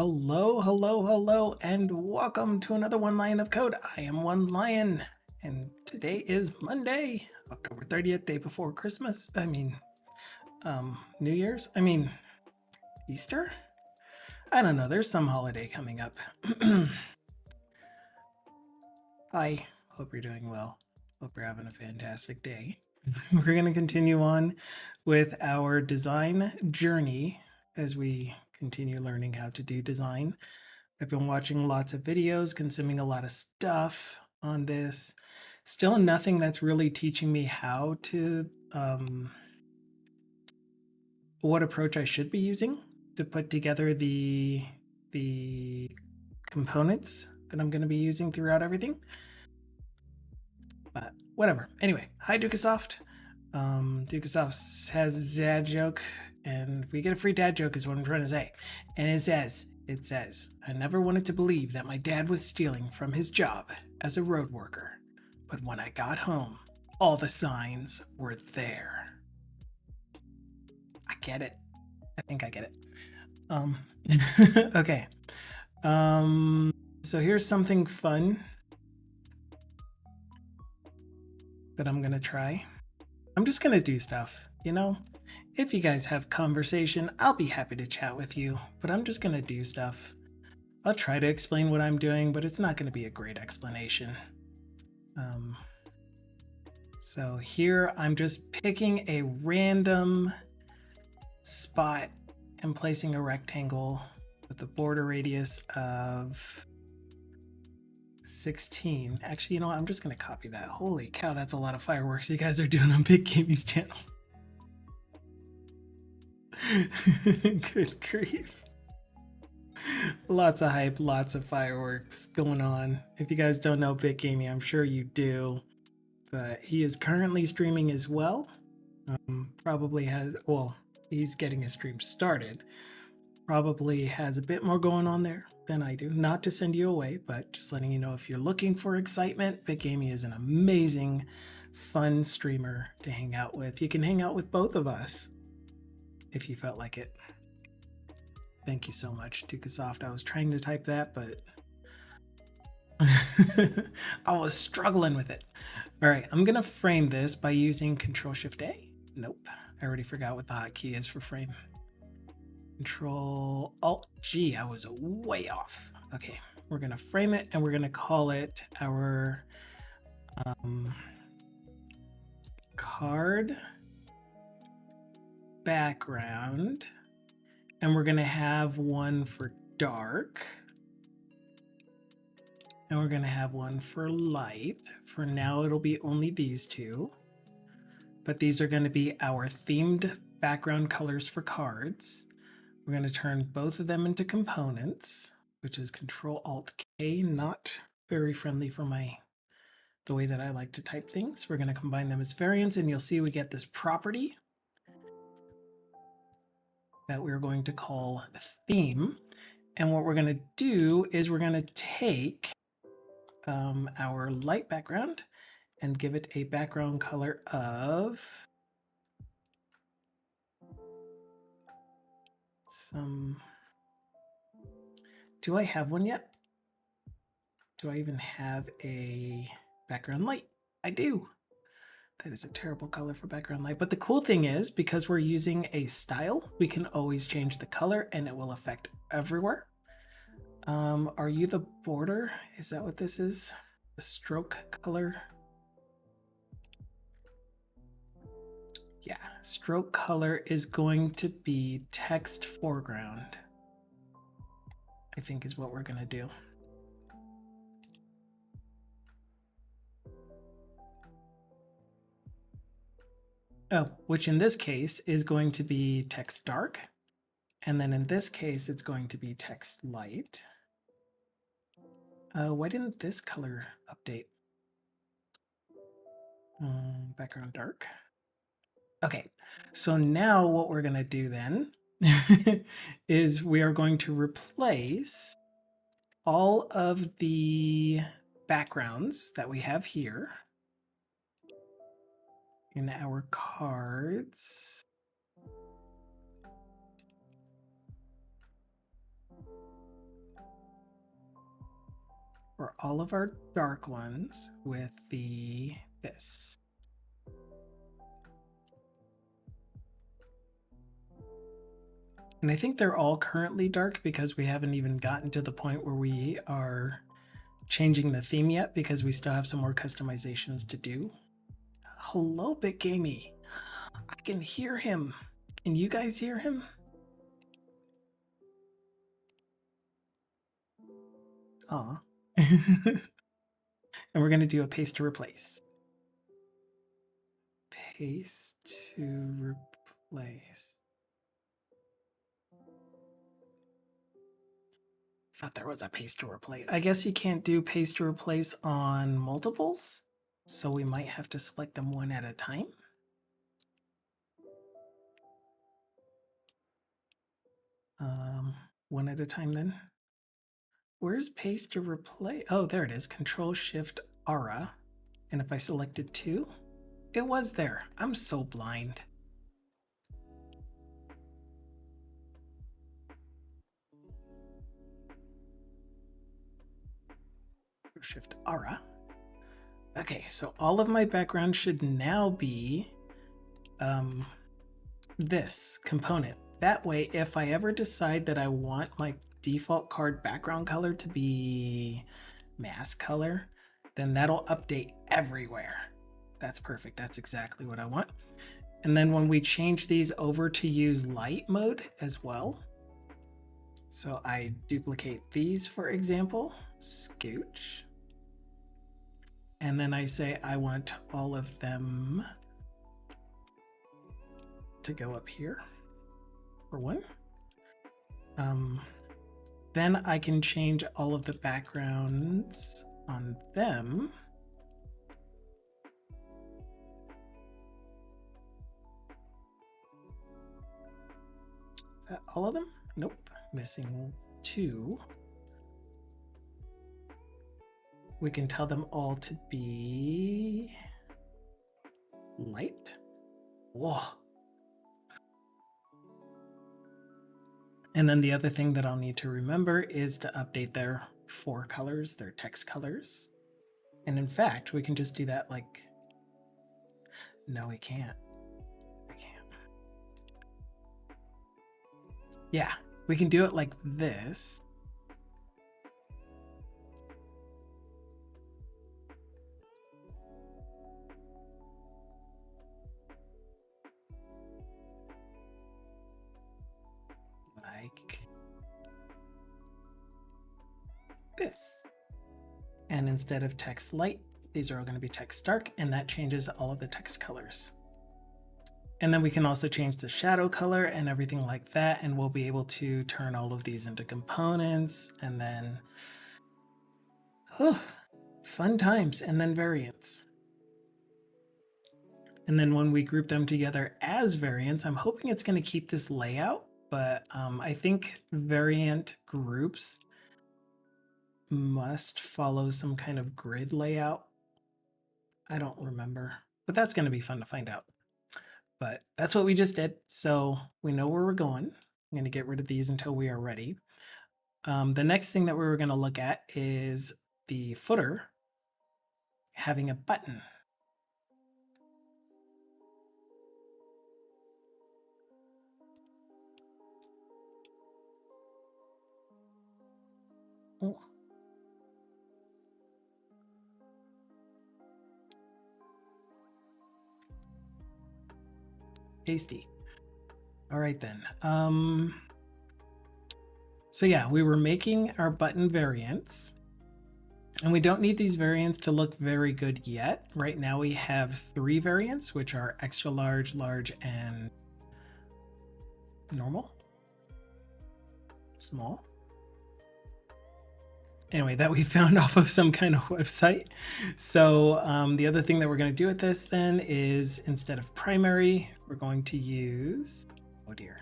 Hello, hello, hello, and welcome to another One Lion of Code. I am One Lion, and today is Monday, October 30th, day before Christmas. New Year's? Easter? I don't know, there's some holiday coming up. Hi, hope you're doing well. Hope you're having a fantastic day. We're going to continue on with our design journey as we continue learning how to do design. I've been watching lots of videos, consuming a lot of stuff on this. Still nothing that's really teaching me how to, what approach I should be using to put together the components that I'm going to be using throughout everything. But whatever. Anyway, hi Dukasoft. Dukasoft has a dad joke, and we get a free dad joke is what I'm trying to say. And it says, I never wanted to believe that my dad was stealing from his job as a road worker. But when I got home, all the signs were there. I get it. I think I get it. Okay. So here's something fun that I'm going to try. I'm just going to do stuff, you know? If you guys have conversation, I'll be happy to chat with you, but I'm just going to do stuff. I'll try to explain what I'm doing, but it's not going to be a great explanation. So here I'm just picking a random spot and placing a rectangle with a border radius of 16. Actually, you know what? I'm just going to copy that. Holy cow, that's a lot of fireworks you guys are doing on Big Gamey's channel. Good grief. Lots of hype, lots of fireworks going on. If you guys don't know Big Gamey, I'm sure you do. But he is currently streaming as well. Probably has, well, he's getting his stream started. Probably has a bit more going on there than I do. Not to send you away, but just letting you know if you're looking for excitement, Big Gamey is an amazing, fun streamer to hang out with. You can hang out with both of us if you felt like it. Thank you so much, Dukasoft. I was trying to type that, but I was struggling with it. All right, I'm gonna frame this by using Control-Shift-A. Nope, I already forgot what the hotkey is for frame. Control-Alt-G, I was way off. Okay, we're gonna frame it and we're gonna call it our card background. And we're gonna have one for dark. And we're going to have one for light. For now, it'll be only these two. But these are going to be our themed background colors for cards. We're going to turn both of them into components, which is Control-Alt-K, not very friendly for the way that I like to type things. We're going to combine them as variants, and you'll see we get this property that we're going to call theme. And what we're going to do is we're going to take our light background and give it a background color of some. Do I have one yet? Do I even have a background light? I do. That is a terrible color for background light. But the cool thing is, because we're using a style, we can always change the color and it will affect everywhere. Are you the border? Is that what this is? The stroke color? Yeah, stroke color is going to be text foreground, I think is what we're going to do. Oh, which in this case is going to be text dark. And then in this case, it's going to be text light. Why didn't this color update? Background dark. Okay, so now what we're going to do then is we are going to replace all of the backgrounds that we have here in our cards. for all of our dark ones with this. And I think they're all currently dark because we haven't even gotten to the point where we are changing the theme yet, because we still have some more customizations to do. Hello, Big Gamey. I can hear him. Can you guys hear him? Aw. And we're going to do a paste to replace. Paste to replace. Thought there was a paste to replace. I guess you can't do paste to replace on multiples, so we might have to select them one at a time. One at a time then. Where's paste to replace? Oh, there it is. Control Shift Aura. And if I selected 2, it was there. I'm so blind. Shift Aura. Okay, so all of my background should now be this component. That way, if I ever decide that I want my default card background color to be mask color, then that'll update everywhere. That's perfect. That's exactly what I want. And then when we change these over to use light mode as well, so I duplicate these, for example, scooch, and then I say I want all of them to go up here for one. Then I can change all of the backgrounds on them. Is that all of them? Nope, missing 2. We can tell them all to be light. Whoa. And then the other thing that I'll need to remember is to update their 4 colors, their text colors. And in fact, we can just do that like, no, we can't. We can't. Yeah, we can do it like this. Like this. And instead of text light, these are all going to be text dark, and that changes all of the text colors. And then we can also change the shadow color and everything like that, and we'll be able to turn all of these into components, and then fun times, and then variants. And then when we group them together as variants, I'm hoping it's going to keep this layout, but I think variant groups must follow some kind of grid layout. I don't remember, but that's going to be fun to find out. But that's what we just did, so we know where we're going. I'm going to get rid of these until we are ready. The next thing that we were going to look at is the footer having a button. Oh. Tasty. All right then. So yeah, we were making our button variants, and we don't need these variants to look very good yet. Right now we have 3 variants, which are extra large, large, and normal, small. Anyway, that we found off of some kind of website. So the other thing that we're going to do with this then is, instead of primary, we're going to use, oh dear,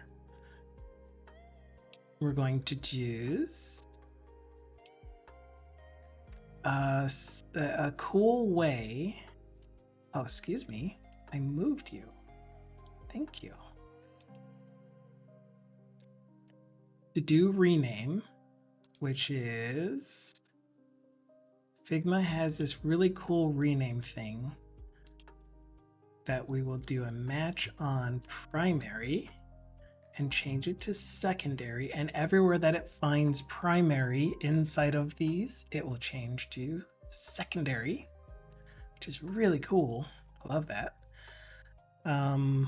we're going to use a cool way. Oh, excuse me, I moved you. Thank you. To do rename, which is Figma has this really cool rename thing that we will do a match on primary and change it to secondary, and everywhere that it finds primary inside of these, it will change to secondary, which is really cool. I love that. And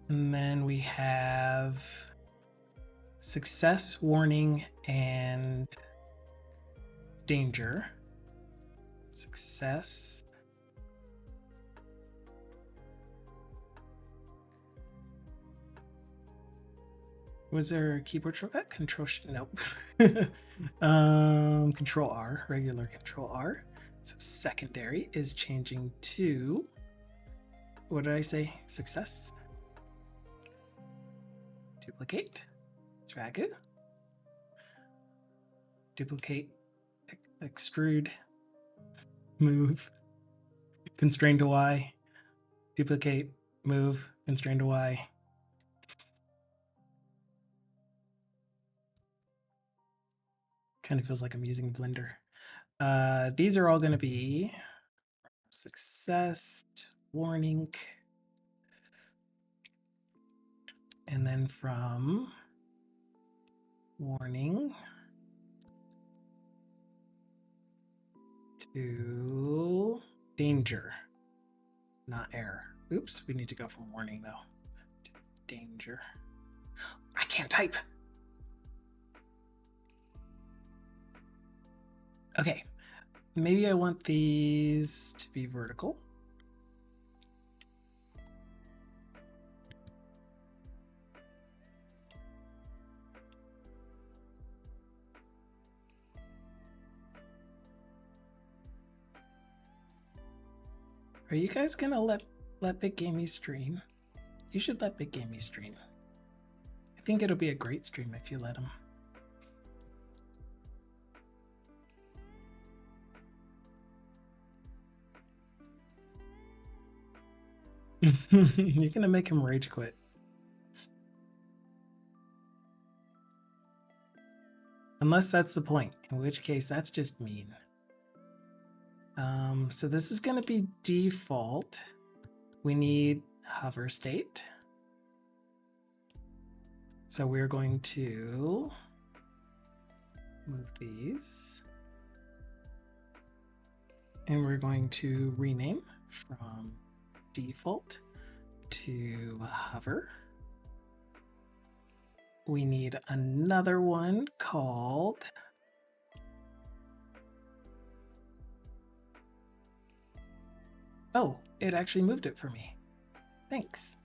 then we have success, warning, and danger. Success. Was there a keyboard shortcut? Nope. Control R, regular Control R. So secondary is changing to, what did I say? Success. Duplicate, drag it, duplicate, extrude, move, constrain to Y, duplicate, move, constrain to Y. Kind of feels like I'm using Blender. These are all going to be success, warning, and then from warning to danger, not error. Oops, we need to go from warning though to danger. I can't type. Okay, maybe I want these to be vertical. Are you guys gonna let Big Gamey stream? You should let Big Gamey stream. I think it'll be a great stream if you let him. You're gonna make him rage quit. Unless that's the point, in which case that's just mean. So this is gonna be default. We need hover state. So we're going to move these. And we're going to rename from default to hover. We need another one called oh, it actually moved it for me. Thanks.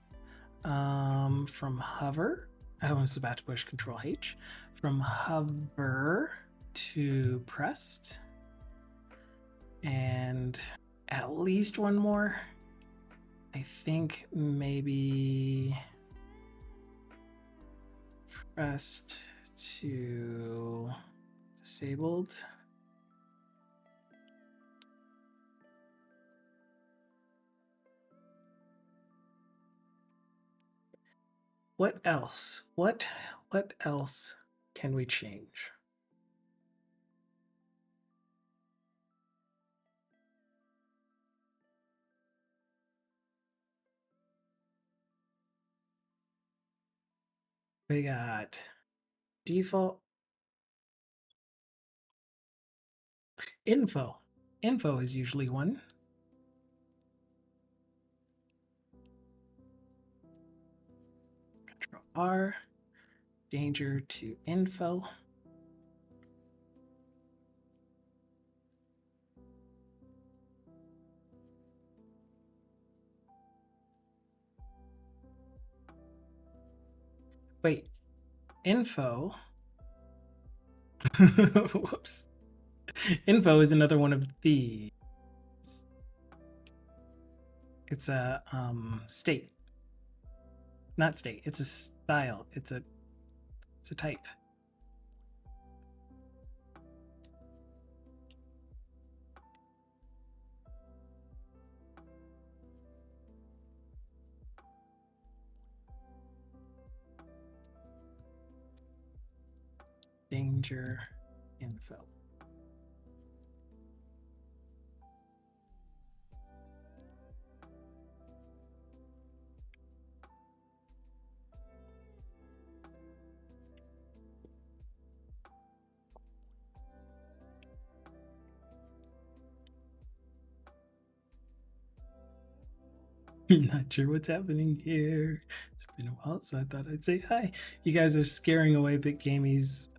From hover, I was about to push Control H. From hover to pressed. And at least one more. I think maybe pressed to disabled. What else? What else can we change? We got default info. Info is usually one. Control R, danger to info. Wait, info. Whoops. Info is another one of these. It's a state. Not state, it's a style. It's a type. Ranger info. Not sure what's happening here. It's been a while, so I thought I'd say hi. You guys are scaring away BitGamey's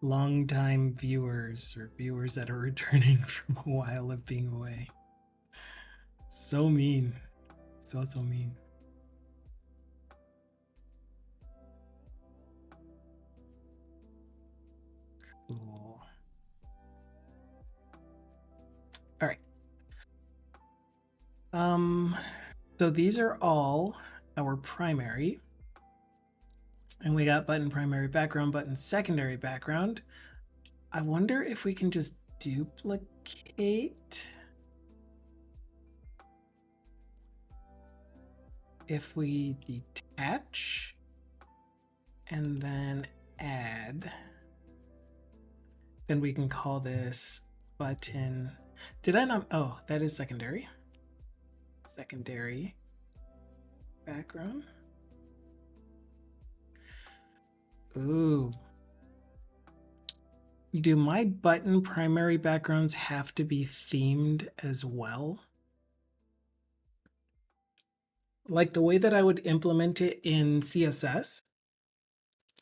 longtime viewers or viewers that are returning from a while of being away. So mean. So mean. Cool. All right. So these are all our primary. And we got button primary background, button secondary background. I wonder if we can just duplicate. If we detach and then add, then we can call this button. Did I not? Oh, that is secondary. Secondary background. Ooh. Do my button primary backgrounds have to be themed as well? Like the way that I would implement it in CSS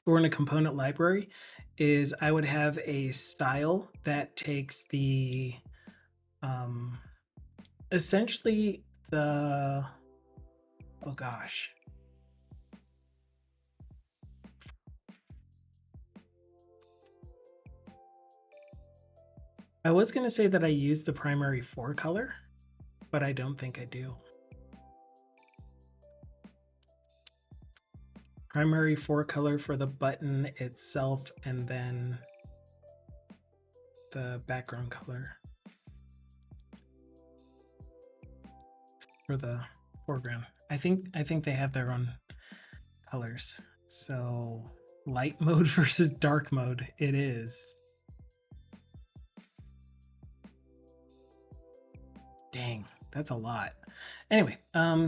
or in a component library is I would have a style that takes the essentially the, oh gosh, I was going to say that I use the primary 4 color, but I don't think I do. Primary 4 color for the button itself and then the background color for the foreground. I think they have their own colors. So light mode versus dark mode it is. Dang, that's a lot. Anyway,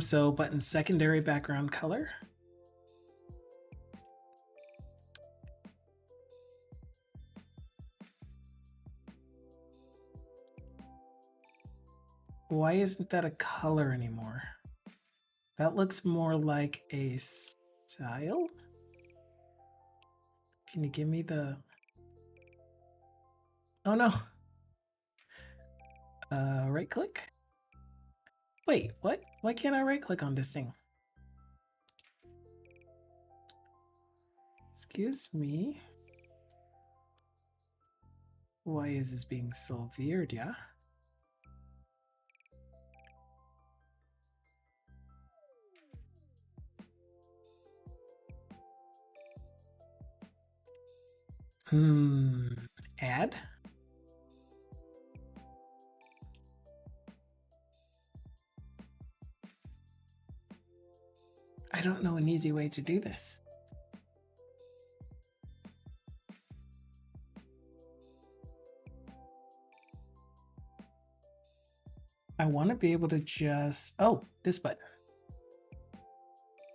so button secondary background color. Why isn't that a color anymore? That looks more like a style. Can you give me the, oh no. Right click. Wait, what? Why can't I right click on this thing? Excuse me. Why is this being so weird, yeah? Add? I don't know an easy way to do this. I want to be able to just, oh, this button.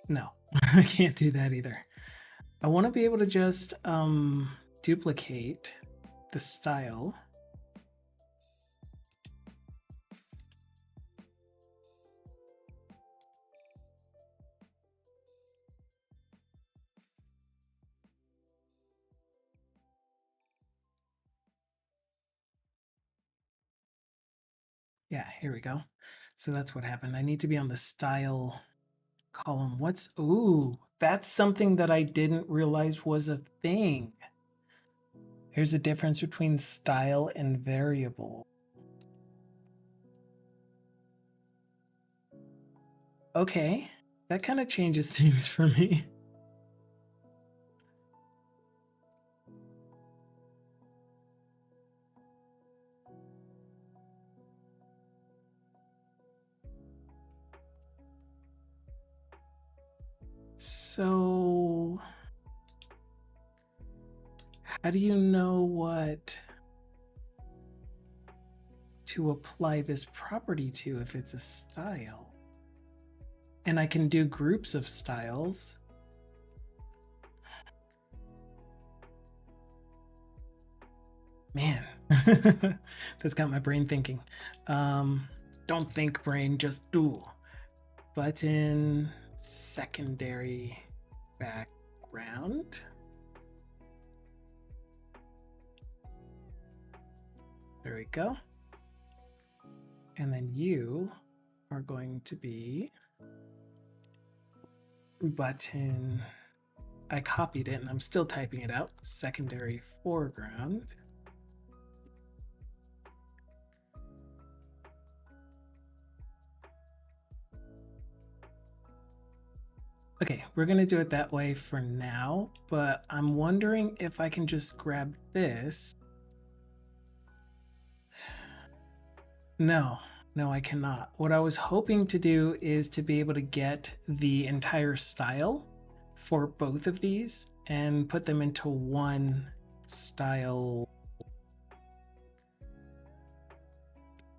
No, I can't do that either. I want to be able to just duplicate the style. Yeah, here we go. So that's what happened. I need to be on the style column. What's, ooh, that's something that I didn't realize was a thing. Here's the difference between style and variable. Okay, that kind of changes things for me. So How do you know what to apply this property to if it's a style? And I can do groups of styles. Man, that's got my brain thinking. Don't think, brain, just do. Button secondary background. There we go. And then you are going to be button. I copied it and I'm still typing it out. Secondary foreground. Okay, we're going to do it that way for now, but I'm wondering if I can just grab this. No, I cannot. What I was hoping to do is to be able to get the entire style for both of these and put them into one style.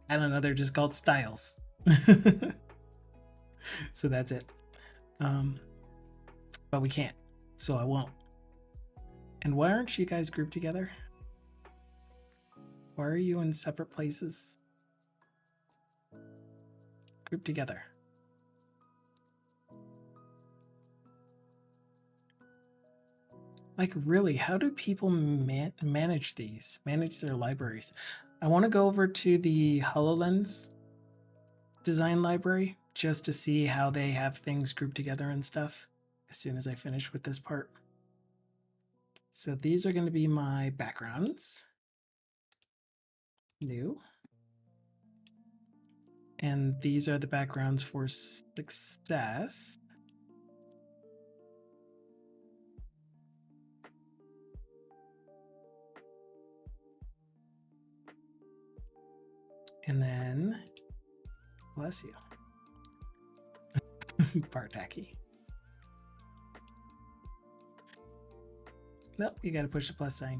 I don't know, they're just called styles. So that's it. But we can't, so I won't. And why aren't you guys grouped together? Why are you in separate places? Group together. Like, really, how do people manage these? Manage their libraries? I want to go over to the HoloLens design library just to see how they have things grouped together and stuff as soon as I finish with this part. So these are going to be my backgrounds. New. And these are the backgrounds for success. And then, bless you. Part tacky. Nope, you got to push the plus sign.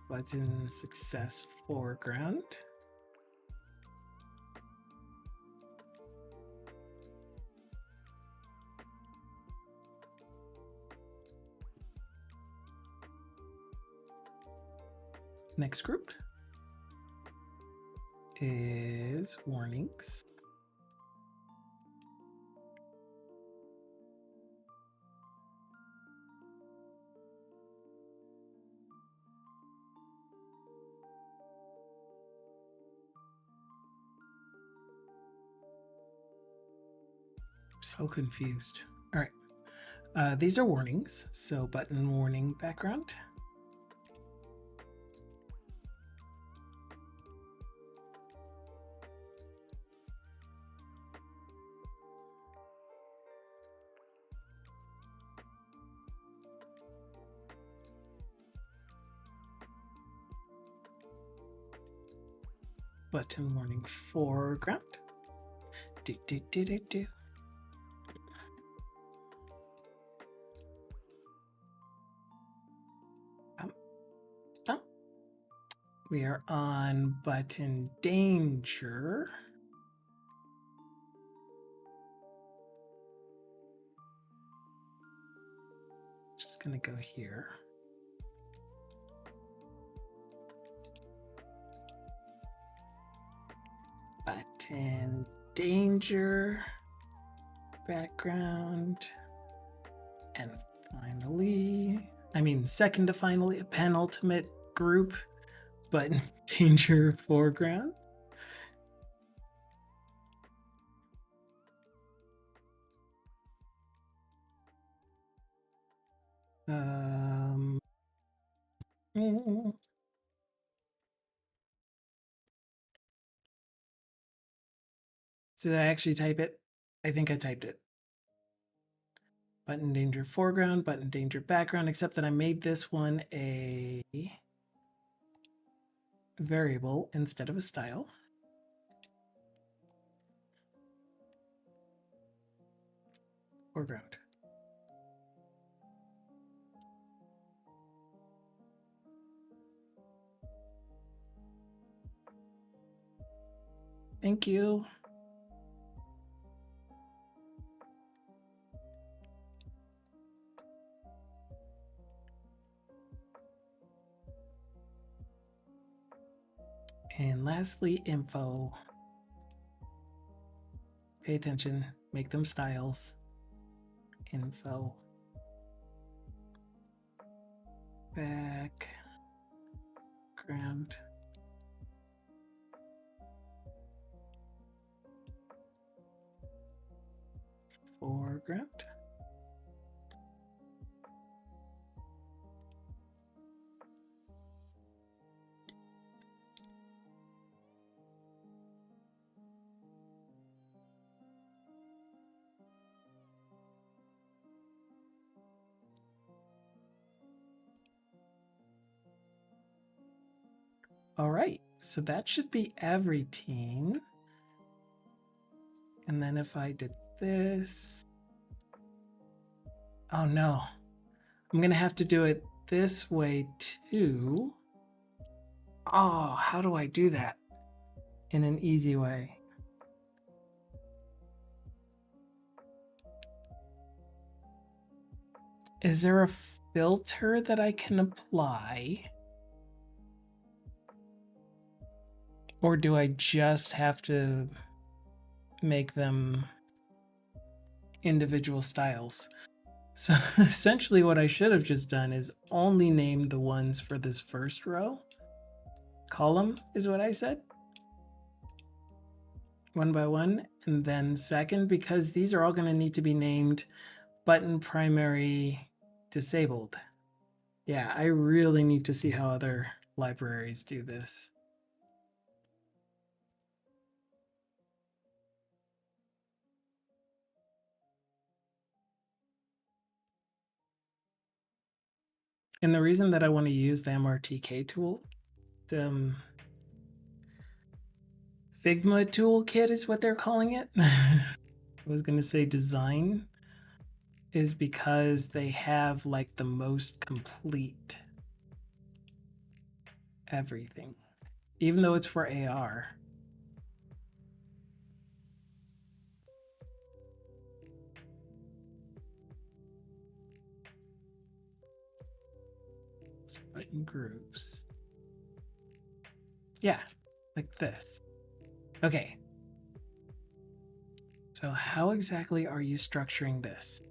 Button success foreground. Next group is warnings. So confused. All right. These are warnings. So button warning background. Button warning foreground. Do, do, do, do, do. We are on button danger. Just gonna go here. Button danger background. And finally, second to finally, a penultimate group, button danger foreground. Did I actually type it? I think I typed it. Button danger foreground, button danger background, except that I made this one a variable instead of a style. Foreground. Thank you. And lastly, info. Pay attention, make them styles. Info. Background. Foreground. All right, so that should be everything. And then if I did this, oh no, I'm gonna have to do it this way too. Oh, how do I do that in an easy way? Is there a filter that I can apply? Or do I just have to make them individual styles? So essentially what I should have just done is only named the ones for this first row. Column is what I said. One by one. And then second, because these are all going to need to be named button primary disabled. Yeah, I really need to see how other libraries do this. And the reason that I want to use the MRTK tool, Figma toolkit is what they're calling it. I was going to say design, is because they have like the most complete everything, even though it's for AR. So button groups. Yeah, like this. Okay. So how exactly are you structuring this?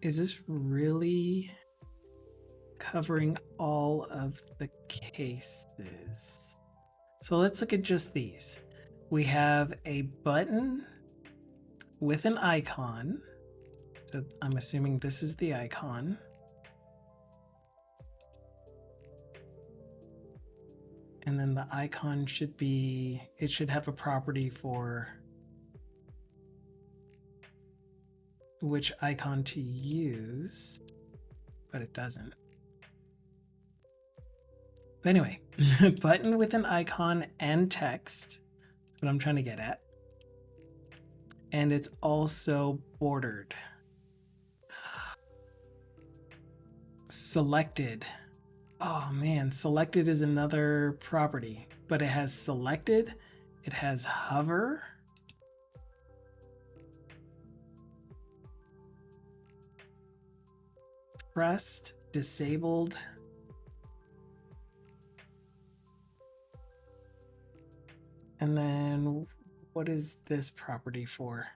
Is this really covering all of the cases? So let's look at just these. We have a button with an icon. So I'm assuming this is the icon. And then the icon should be, it should have a property for which icon to use, but it doesn't. But anyway, button with an icon and text, what I'm trying to get at. And it's also bordered. Selected. Oh man, selected is another property, but it has selected, it has hover, pressed, disabled, and then what is this property for?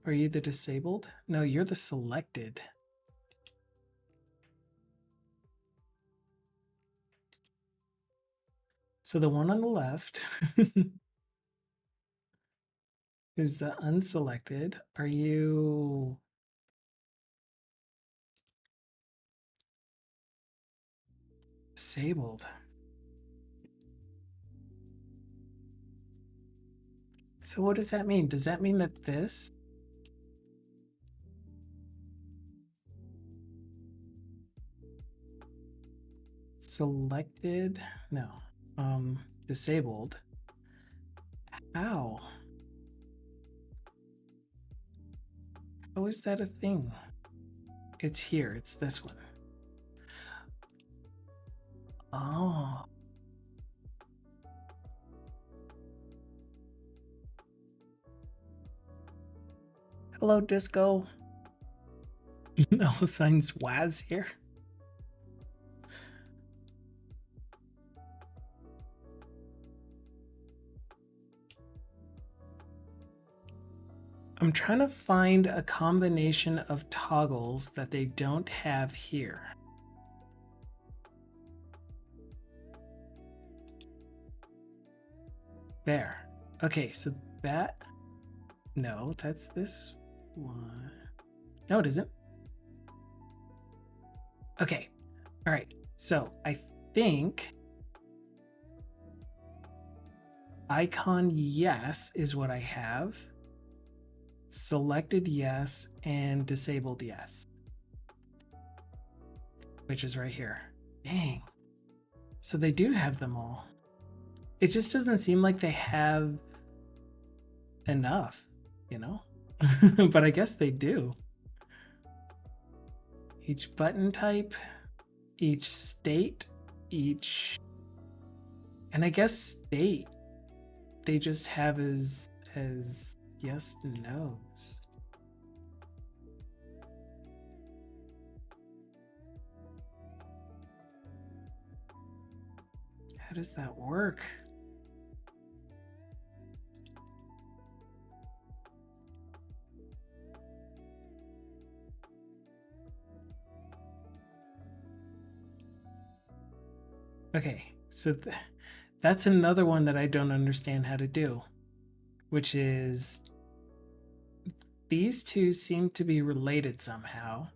Are you the disabled? No, you're the selected. So the one on the left is the unselected. Are you disabled? So what does that mean? Does that mean that this Selected, no, disabled. How? How is that a thing? It's here, it's this one. Oh. Hello, Disco. No signs Waz here. I'm trying to find a combination of toggles that they don't have here. There. Okay, so that... No, that's this one. No, it isn't. Okay. All right. So I think icon yes is what I have. Selected yes and disabled yes, which is right here. Dang. So they do have them all. It just doesn't seem like they have enough, you know? But I guess they do. Each button type, each state, each... And I guess state, they just have as yes and no's. How does that work? Okay, so that's another one that I don't understand how to do, which is these two seem to be related somehow,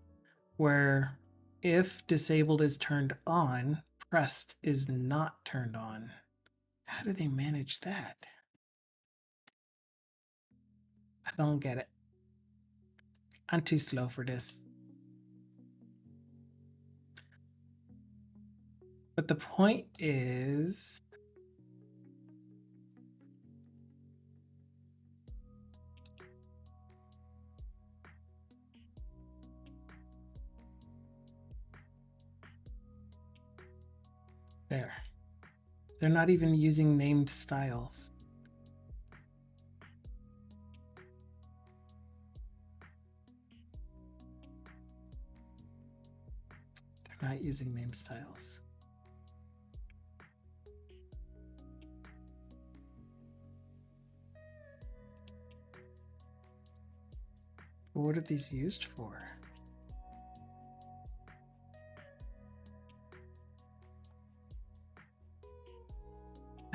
where if disabled is turned on, pressed is not turned on. How do they manage that? I don't get it. I'm too slow for this. But the point is... There. They're not even using named styles. They're not using named styles. What are these used for?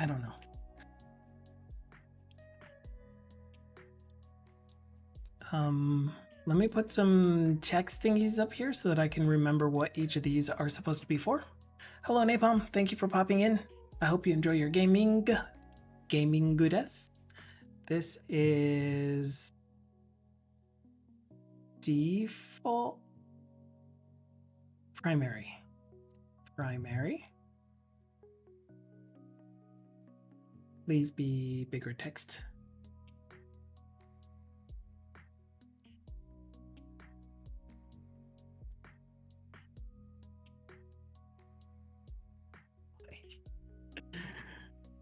I don't know. Let me put some text thingies up here so that I can remember what each of these are supposed to be for. Hello, Napalm. Thank you for popping in. I hope you enjoy your gaming goodness. This is default primary. Please be bigger text.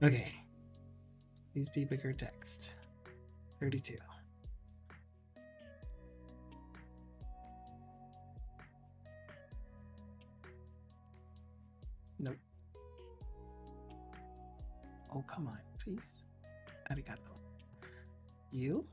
Okay. Please be bigger text. 32. Nope. Oh, come on, please. Arigato. You?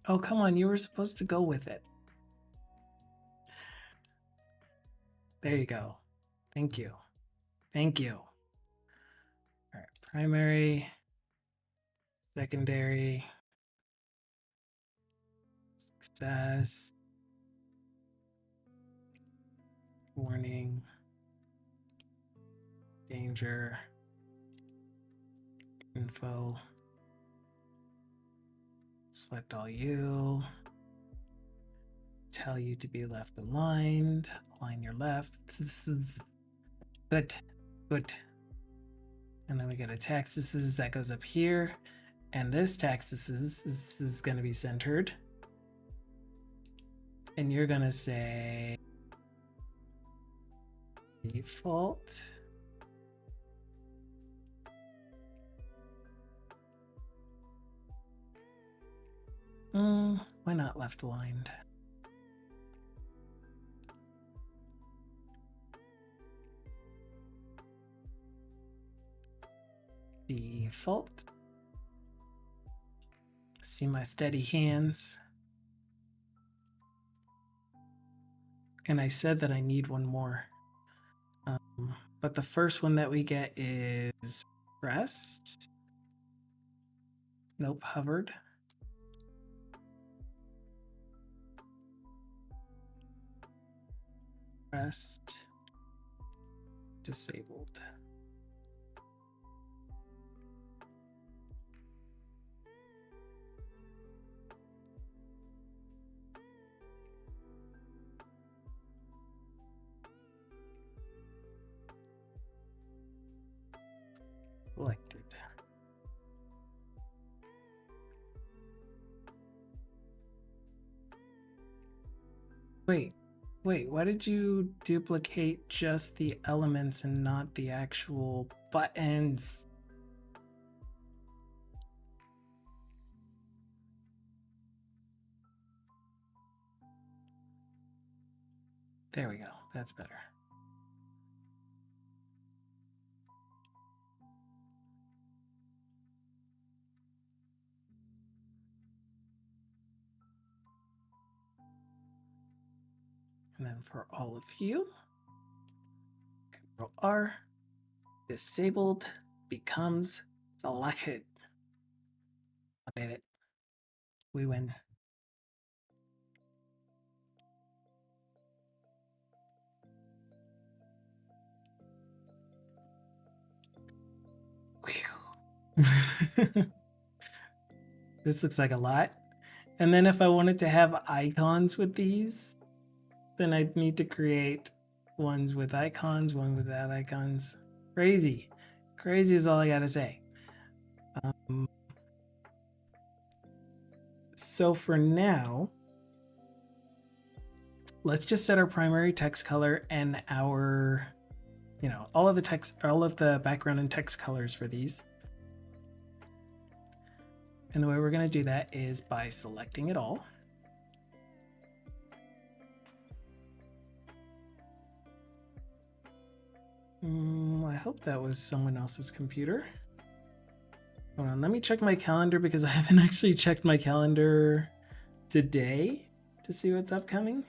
Oh, come on, you were supposed to go with it. There you go. Thank you. Thank you. All right, primary, secondary, success, warning, manager, info, select all you, tell you to be left aligned, align your left. This is good, good. And then we get a taxes that goes up here. And this taxes is going to be centered. And you're going to say default. Why not left aligned? Default. See my steady hands. And I said that I need one more. But the first one that we get is pressed. Nope, hovered. Pressed. Disabled. Selected. Wait, why did you duplicate just the elements and not the actual buttons? There we go, that's better. And then for all of you, Control R, disabled becomes selected. I did it. We win. This looks like a lot. And then if I wanted to have icons with these, then I'd need to create ones with icons, one without icons. Crazy. Crazy is all I gotta say. So for now, let's just set our primary text color and our, all of the text, all of the background and text colors for these. And the way we're gonna do that is by selecting it all. I hope that was someone else's computer. Hold on, let me check my calendar because I haven't actually checked my calendar today to see what's upcoming.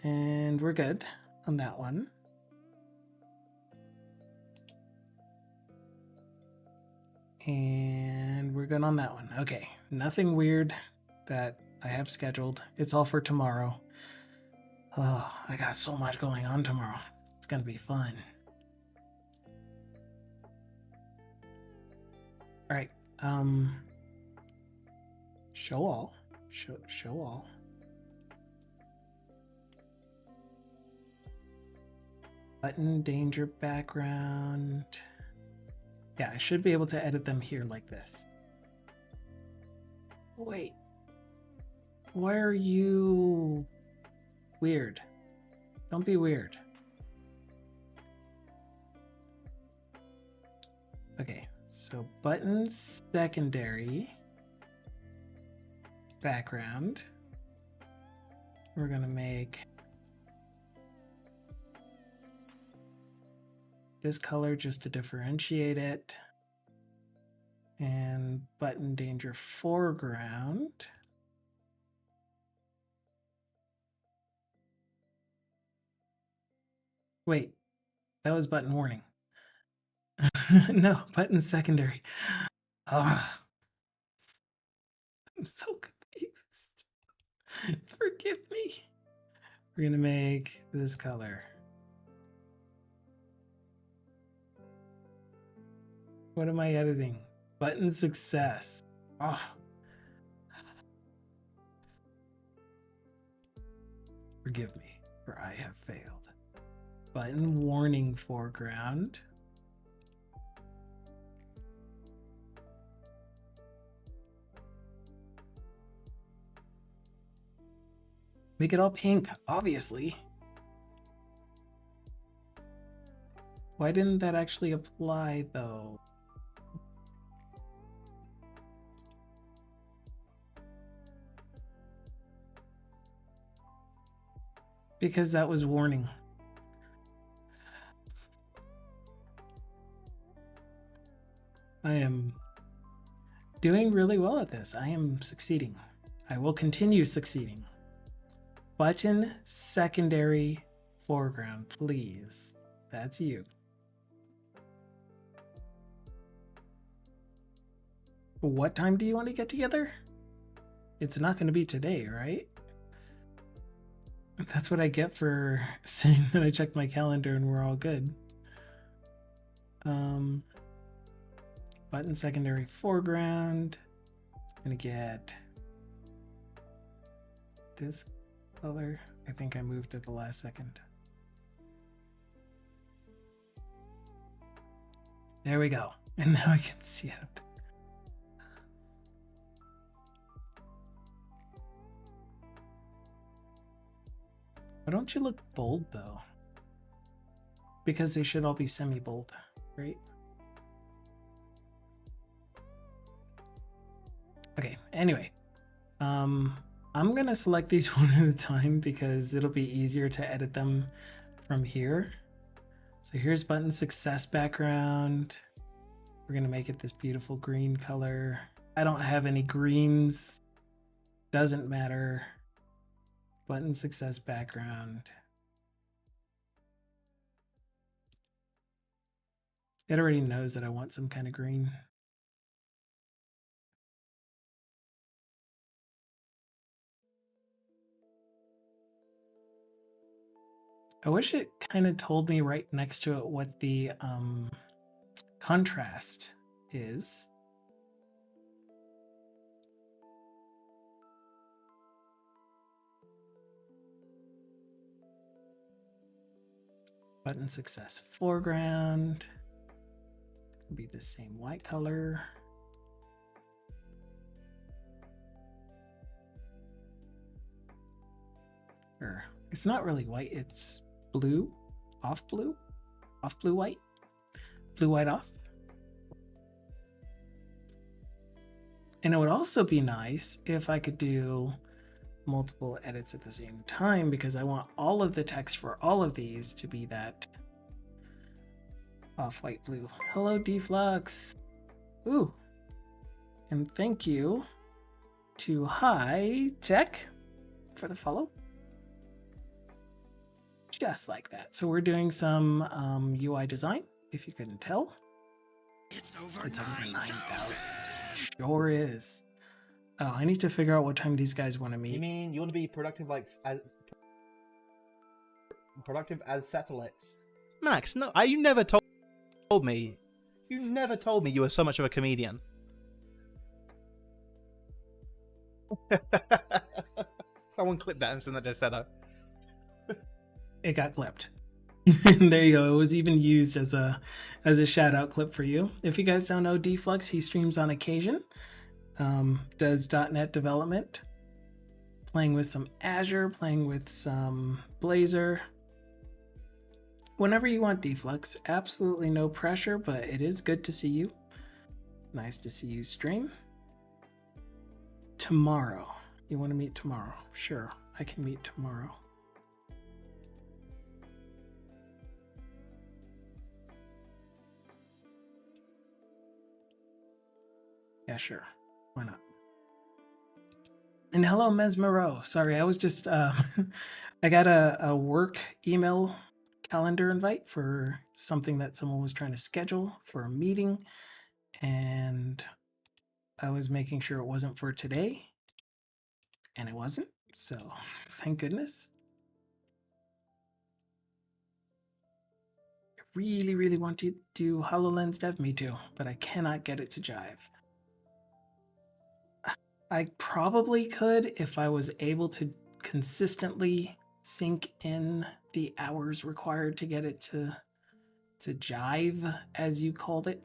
And we're good on that one. And we're good on that one. Okay, nothing weird that I have scheduled. It's all for tomorrow. Oh, I got so much going on tomorrow. It's gonna be fun. All right, show all, show all. Button, danger, background. Yeah, I should be able to edit them here like this. Wait, why are you weird? Don't be weird. Okay, so buttons, secondary, background. We're gonna make this color just to differentiate it. And button danger foreground. Wait, that was button warning. No, button secondary. I'm so confused. Forgive me. We're gonna make this color. What am I editing? Button success. Oh. Forgive me, for I have failed. Button warning foreground. Make it all pink, obviously. Why didn't that actually apply, though? Because that was warning. I am doing really well at this. I am succeeding. I will continue succeeding. Button secondary foreground, please. That's you. What time do you want to get together? It's not going to be today, right? That's what I get for saying that I checked my calendar and we're all good. Button secondary foreground. I'm gonna get this color. I think I moved at the last second. There we go. And now I can see it. Why don't you look bold though? Because they should all be semi-bold, right? Okay, anyway. I'm gonna select these one at a time because it'll be easier to edit them from here. So here's button success background. We're gonna make it this beautiful green color. I don't have any greens. Doesn't matter. Button success background. It already knows that I want some kind of green. I wish it kind of told me right next to it what the contrast is. Button success foreground. It'll be the same white color. Or it's not really white, it's blue, off blue white, blue white off. And it would also be nice if I could do multiple edits at the same time because I want all of the text for all of these to be that off-white blue. Hello, Deflux. Ooh. And thank you to High Tech for the follow. Just like that. So we're doing some UI design, if you couldn't tell. It's over 9,000. Sure is. Oh, I need to figure out what time these guys want to meet. You mean you want to be productive as satellites? Max, no, you never told me. You never told me you were so much of a comedian. Someone clip that and send that to Seto. It got clipped. There you go. It was even used as a shout out clip for you. If you guys don't know Deflux, he streams on occasion. Does .NET development, playing with some Azure, playing with some Blazor. Whenever you want, Deflux, absolutely no pressure, but it is good to see you. Nice to see you stream. Tomorrow. You want to meet tomorrow? Sure, I can meet tomorrow. Yeah, sure. Why not? And hello, Mesmero. Sorry, I was just, I got a work email calendar invite for something that someone was trying to schedule for a meeting. And I was making sure it wasn't for today. And it wasn't. So thank goodness. really, really want to do HoloLens Dev. Me too, but I cannot get it to jive. I probably could if I was able to consistently sync in the hours required to get it to jive, as you called it.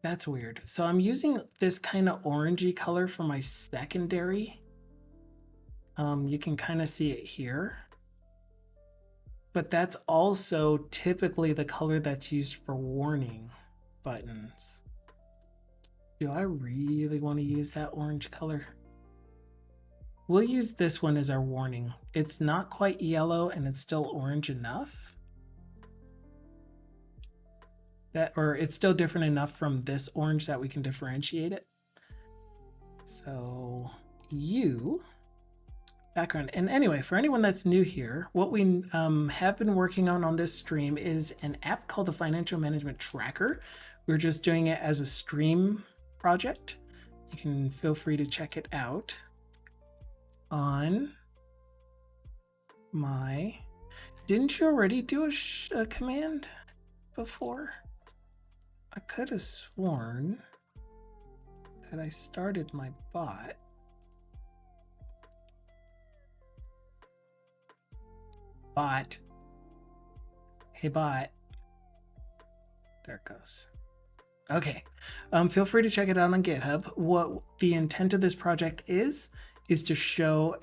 That's weird. So I'm using this kind of orangey color for my secondary. You can kind of see it here. But that's also typically the color that's used for warning buttons. Do I really want to use that orange color? We'll use this one as our warning. It's not quite yellow and it's still orange enough. Or it's still different enough from this orange that we can differentiate it. So background. And anyway, for anyone that's new here, what we have been working on this stream is an app called the Financial Management Tracker. We're just doing it as a stream project. You can feel free to check it out on my... Didn't you already do a command before? I could have sworn that I started my bot. Bot. Hey, bot. There it goes. Okay. Feel free to check it out on GitHub. What the intent of this project is to show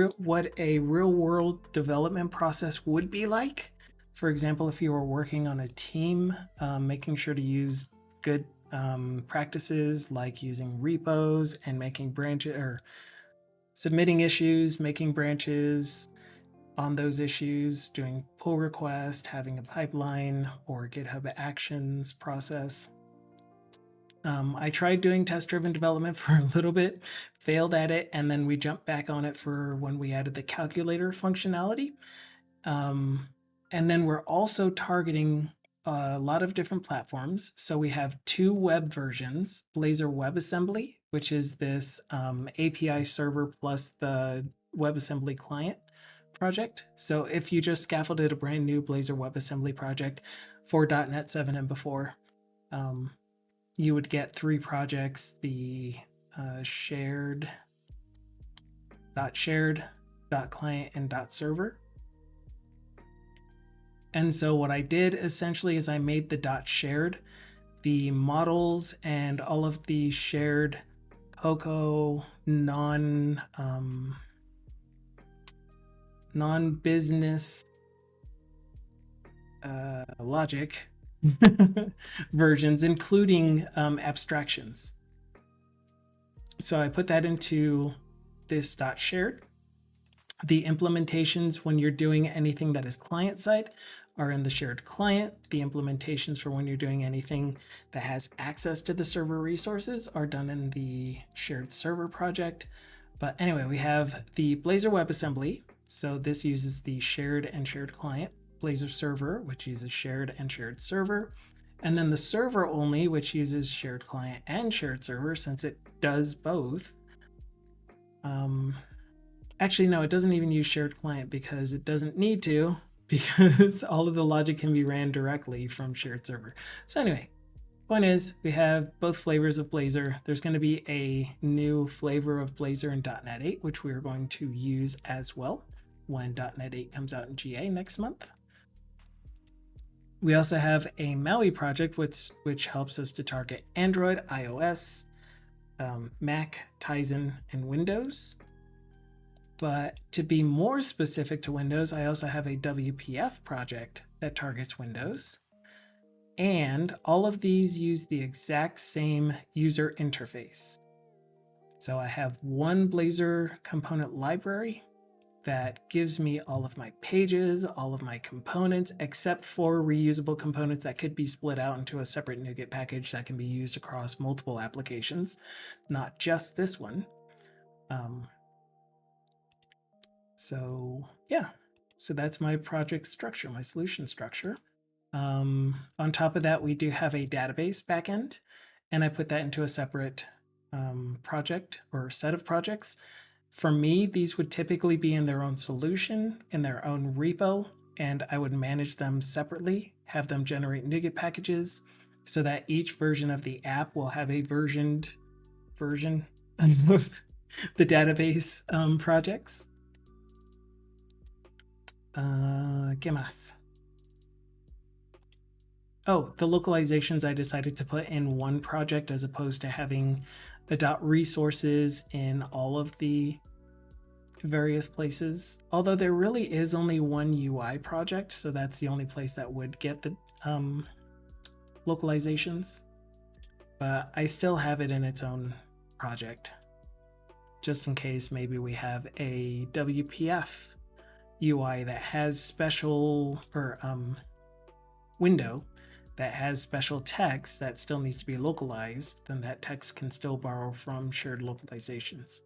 what a real world development process would be like. For example, if you were working on a team, making sure to use good practices like using repos and making branches, or submitting issues, making branches on those issues, doing pull request, having a pipeline or GitHub Actions process. I tried doing test-driven development for a little bit, failed at it, and then we jumped back on it for when we added the calculator functionality. And then we're also targeting a lot of different platforms. So we have 2 web versions, Blazor WebAssembly, which is this API server plus the WebAssembly client project. So if you just scaffolded a brand new Blazor WebAssembly project for .NET 7 and before, you would get 3 projects, the shared, .client, and .server. And so what I did essentially is I made the .shared, the models and all of the shared Cocoa non-business logic versions, including abstractions. So I put that into this .shared. The implementations when you're doing anything that is client side are in the shared client. The implementations for when you're doing anything that has access to the server resources are done in the shared server project. But anyway, we have the Blazor WebAssembly. So this uses the shared and shared client. Blazor server, which uses shared and shared server. And then the server only, which uses shared client and shared server, since it does both. Actually, no, it doesn't even use shared client because it doesn't need to, because all of the logic can be ran directly from shared server. So anyway, point is we have both flavors of Blazor. There's going to be a new flavor of Blazor in .NET 8, which we're going to use as well when .NET 8 comes out in GA next month. We also have a MAUI project, which helps us to target Android, iOS, Mac, Tizen, and Windows. But to be more specific to Windows, I also have a WPF project that targets Windows. And all of these use the exact same user interface. So I have one Blazor component library that gives me all of my pages, all of my components, except for reusable components that could be split out into a separate NuGet package that can be used across multiple applications, not just this one. So yeah, so that's my project structure, my solution structure. On top of that, we do have a database backend, and I put that into a separate project or set of projects. For me, these would typically be in their own solution, in their own repo. and I would manage them separately, have them generate NuGet packages so that each version of the app will have a versioned version of the database projects. ¿Qué más? Oh, the localizations I decided to put in one project as opposed to having the .resources in all of the various places. Although there really is only one UI project, so that's the only place that would get the localizations. But I still have it in its own project, just in case maybe we have a WPF UI that has special, or window that has special text that still needs to be localized, then that text can still borrow from shared localizations.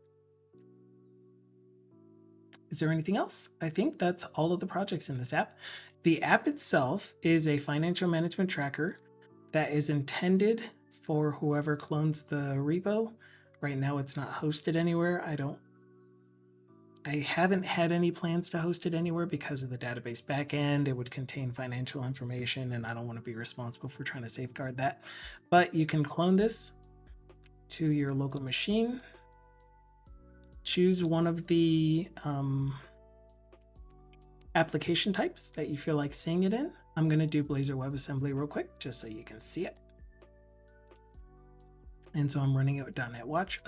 Is there anything else? I think that's all of the projects in this app. The app itself is a financial management tracker that is intended for whoever clones the repo. Right now it's not hosted anywhere. I haven't had any plans to host it anywhere because of the database backend. It would contain financial information and I don't want to be responsible for trying to safeguard that. But you can clone this to your local machine. Choose one of the application types that you feel like seeing it in. I'm going to do Blazor WebAssembly real quick just so you can see it. And so I'm running it with .NET Watch.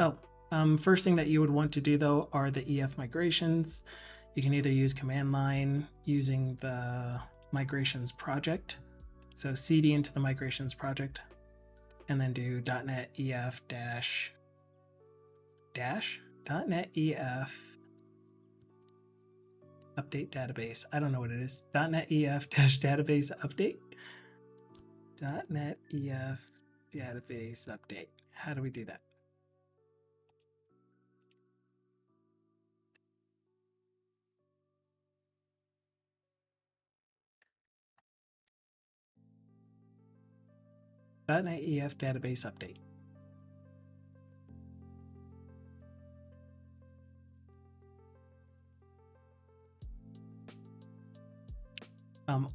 First thing that you would want to do though are the EF migrations. You can either use command line using the migrations project. So cd into the migrations project and then do .NET EF .NET EF update database. I don't know what it is. .NET EF database update. .NET EF database update. How do we do that? .NET EF database update.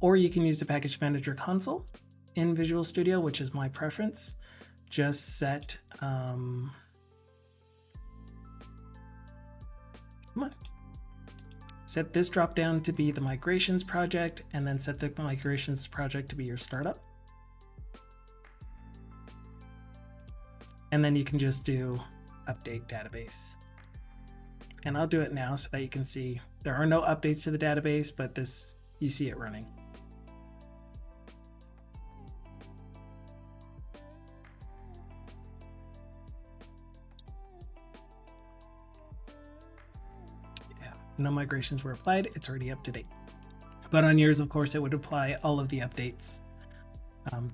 Or you can use the package manager console in Visual Studio, which is my preference. Just set set this drop down to be the migrations project, and then set the migrations project to be your startup. And then you can just do update database. And I'll do it now so that you can see there are no updates to the database, but this, you see it running. Yeah, no migrations were applied. It's already up to date. But on yours, of course, it would apply all of the updates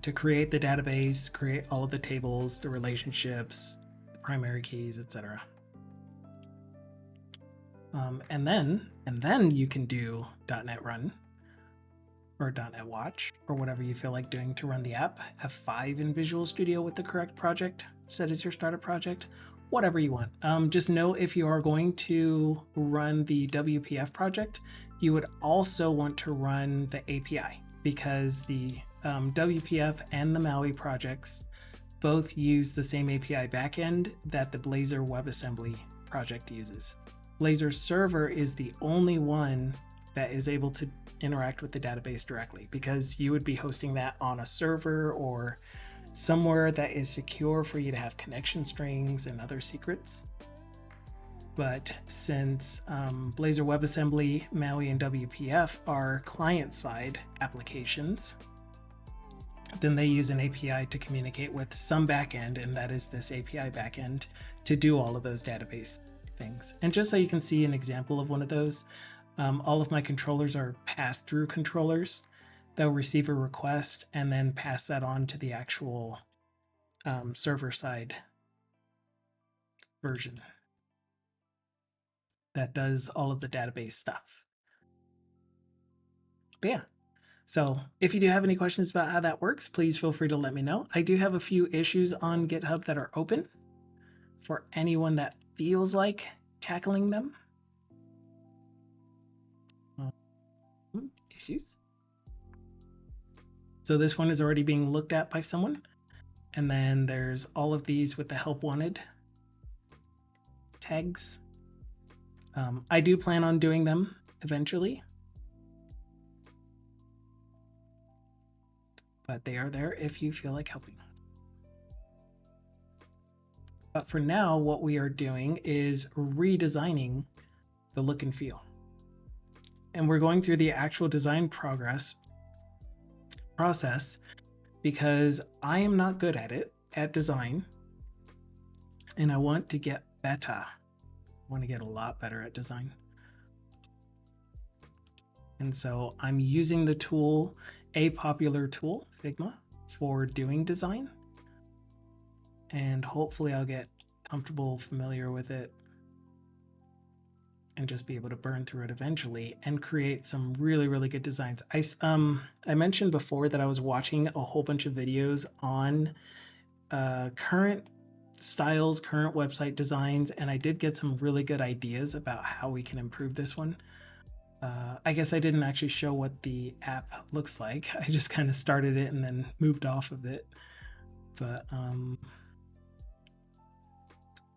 to create the database, create all of the tables, the relationships, the primary keys, etc. And then you can do .NET Run or .NET Watch or whatever you feel like doing to run the app. F5 in Visual Studio with the correct project set as your startup project, whatever you want. Just know if you are going to run the WPF project, you would also want to run the API because the WPF and the Maui projects both use the same API backend that the Blazor WebAssembly project uses. Blazor Server is the only one that is able to interact with the database directly because you would be hosting that on a server or somewhere that is secure for you to have connection strings and other secrets. But since Blazor WebAssembly, Maui, and WPF are client-side applications, then they use an API to communicate with some backend, and that is this API backend to do all of those database things. And just so you can see an example of one of those, all of my controllers are pass-through controllers. They'll receive a request and then pass that on to the actual server-side version that does all of the database stuff. But yeah. So if you do have any questions about how that works, please feel free to let me know. I do have a few issues on GitHub that are open for anyone that feels like tackling them. Excuse. So this one is already being looked at by someone. And then there's all of these with the help wanted tags. I do plan on doing them eventually, but they are there if you feel like helping. But for now, what we are doing is redesigning the look and feel. And we're going through the actual design process because I am not good at it, at design, and I want to get better. I want to get a lot better at design. And so I'm using the tool, a popular tool, Figma, for doing design. And hopefully I'll get comfortable, familiar with it, and just be able to burn through it eventually and create some really, really good designs. I mentioned before that I was watching a whole bunch of videos on current styles, current website designs, and I did get some really good ideas about how we can improve this one. I guess I didn't actually show what the app looks like. I just kind of started it and then moved off of it. But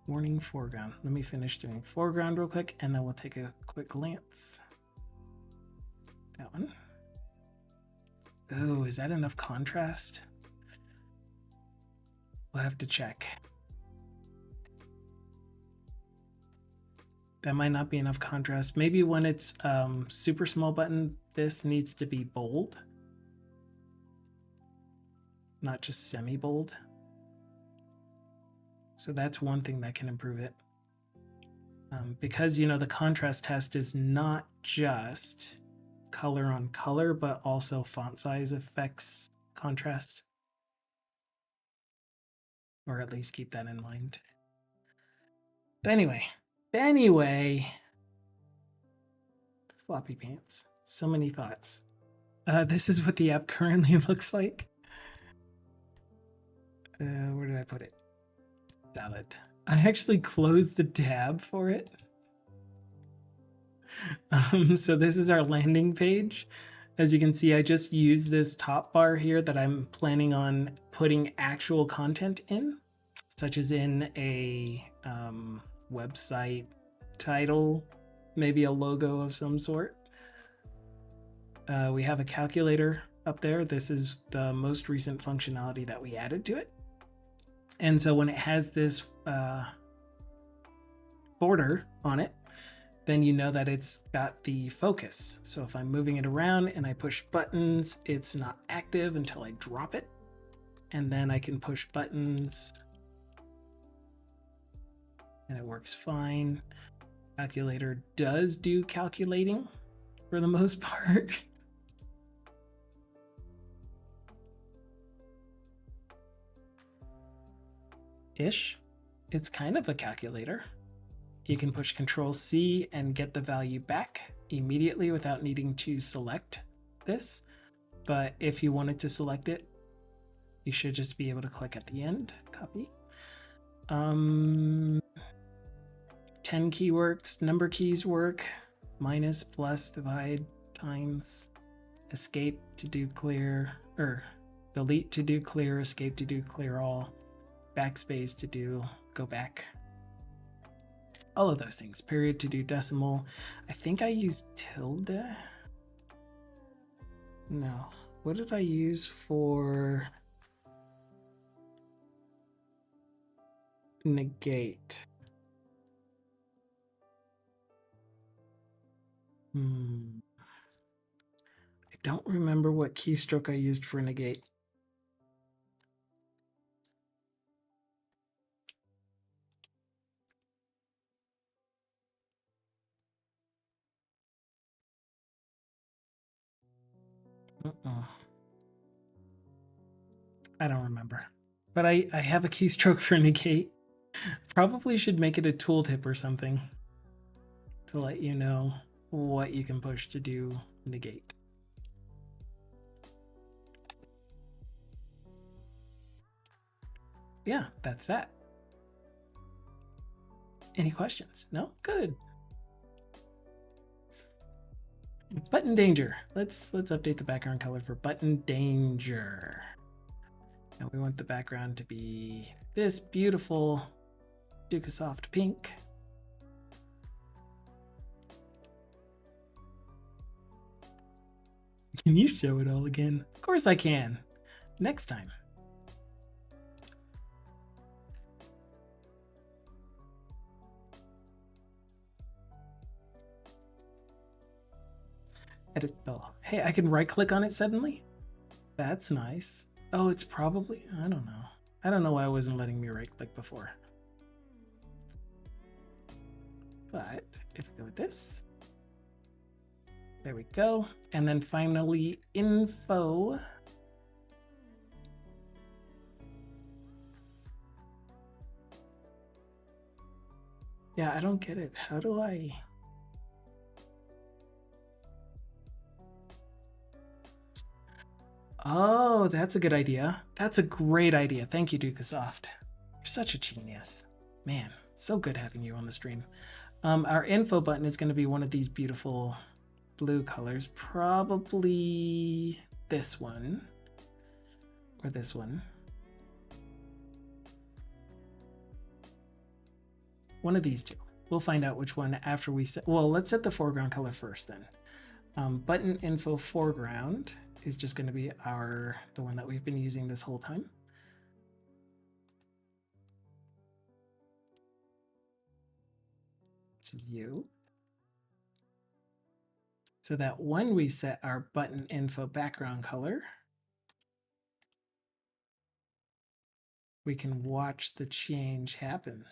warning foreground. Let me finish doing foreground real quick and then we'll take a quick glance. That one. Oh, is that enough contrast? We'll have to check. That might not be enough contrast. Maybe when it's super small button, this needs to be bold, not just semi-bold. So that's one thing that can improve it. Because, you know, the contrast test is not just color on color, but also font size affects contrast. Or at least keep that in mind. But anyway, floppy pants. So many thoughts. This is what the app currently looks like. Where did I put it? Salad. I actually closed the tab for it. So this is our landing page. As you can see, I just used this top bar here that I'm planning on putting actual content in, such as in a website title, maybe a logo of some sort. We have a calculator up there. This is the most recent functionality that we added to it. And so when it has this border on it, then you know that it's got the focus. So if I'm moving it around and I push buttons, it's not active until I drop it. And then I can push buttons and it works fine. Calculator does do calculating for the most part. Ish. It's kind of a calculator. You can push Control-C and get the value back immediately without needing to select this. But if you wanted to select it, you should just be able to click at the end, copy. 10 key works, number keys work, minus, plus, divide, times, escape to do clear, or delete to do clear, escape to do clear all, backspace to do go back. All of those things. Period to do decimal. I think I used tilde. No. What did I use for negate? I don't remember what keystroke I used for negate. I don't remember. But I have a keystroke for negate. Probably should make it a tooltip or something to let you know what you can push to do negate. Yeah, that's that. Any questions? No? Good. Button Danger. Let's update the background color for Button Danger. And we want the background to be this beautiful Ducasoft pink. Can you show it all again? Of course I can. Next time. Edit. Oh, hey, I can right click on it suddenly? That's nice. Oh, it's probably, I don't know. I don't know why it wasn't letting me right click before. But if we go with this, there we go. And then finally, info. Yeah, I don't get it. How do I? Oh, that's a good idea. That's a great idea. Thank you, Ducasoft. You're such a genius. Man, so good having you on the stream. Our info button is going to be one of these beautiful blue colors. Probably this one. Or this one. One of these two. We'll find out which one after we set. Well, let's set the foreground color first then. Button info foreground is just going to be the one that we've been using this whole time. Which is you. So that when we set our button info background color, we can watch the change happen.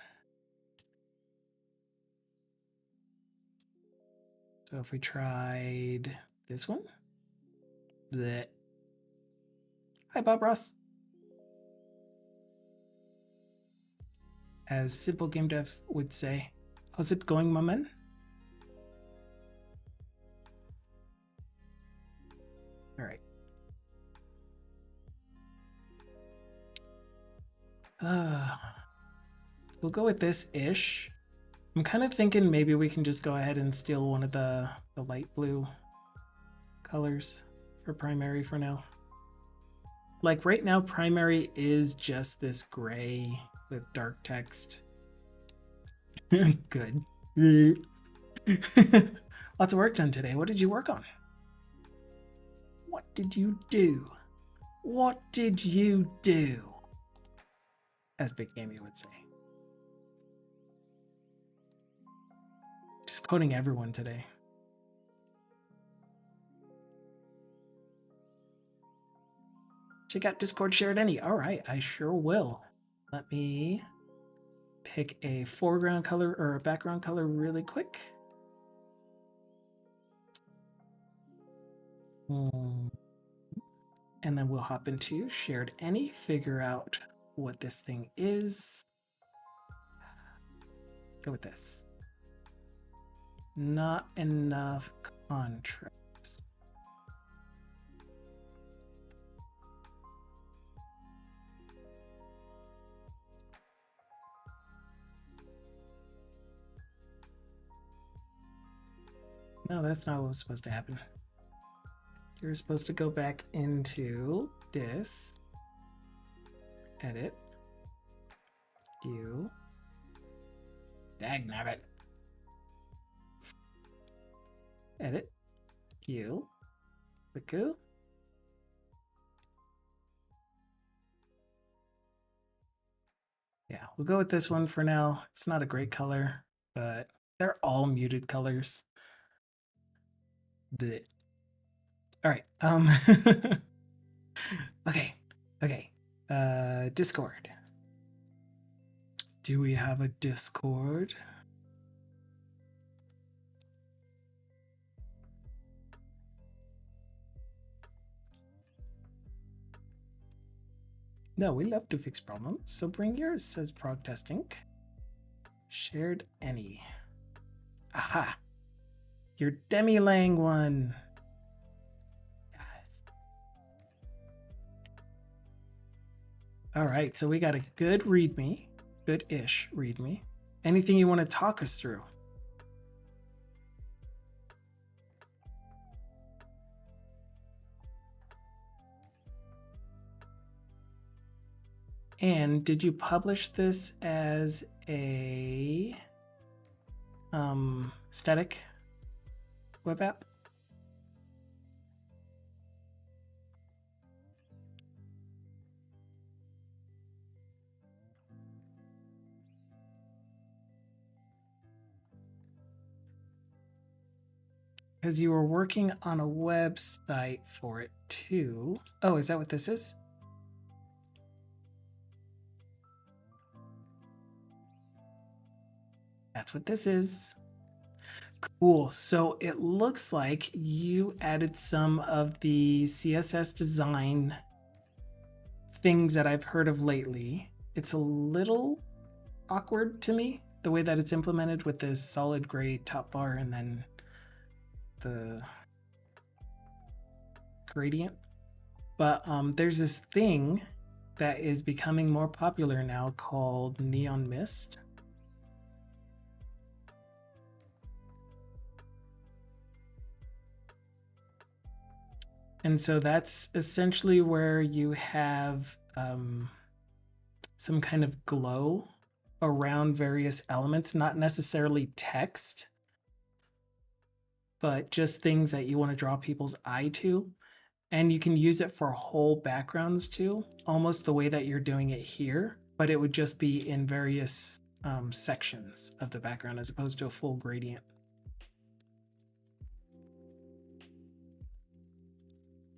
So if we tried this one, bleh. Hi, Bob Ross. As Simple Game Dev would say, how's it going, my man? All right. We'll go with this ish. I'm kind of thinking maybe we can just go ahead and steal one of the light blue colors for primary for now. Like right now, primary is just this gray with dark text. Good. Lots of work done today. What did you work on? What did you do? What did you do? As Big Gamey would say. Just quoting everyone today. Check out Discord shared any. All right, I sure will. Let me pick a foreground color or a background color really quick. And then we'll hop into shared any, figure out what this thing is. Go with this. Not enough contrast. No, that's not what was supposed to happen. You're supposed to go back into this, edit, you, dagnabbit, edit, you, click go. Yeah, we'll go with this one for now. It's not a great color, but they're all muted colors. Blech. All right. Okay. Discord. Do we have a Discord? No, we love to fix problems. So bring yours, says Prog Testing. Shared any. Aha. Your Demi-Lang one. Yes. All right, so we got a good README, good-ish README. Anything you want to talk us through? And did you publish this as a static web app? Because you were working on a website for it too. Oh, is that what this is? That's what this is. Cool. So it looks like you added some of the CSS design things that I've heard of lately. It's a little awkward to me, the way that it's implemented with this solid gray top bar and then the gradient. But there's this thing that is becoming more popular now called Neon Mist. And so that's essentially where you have some kind of glow around various elements, not necessarily text, but just things that you want to draw people's eye to. And you can use it for whole backgrounds too, almost the way that you're doing it here, but it would just be in various sections of the background as opposed to a full gradient.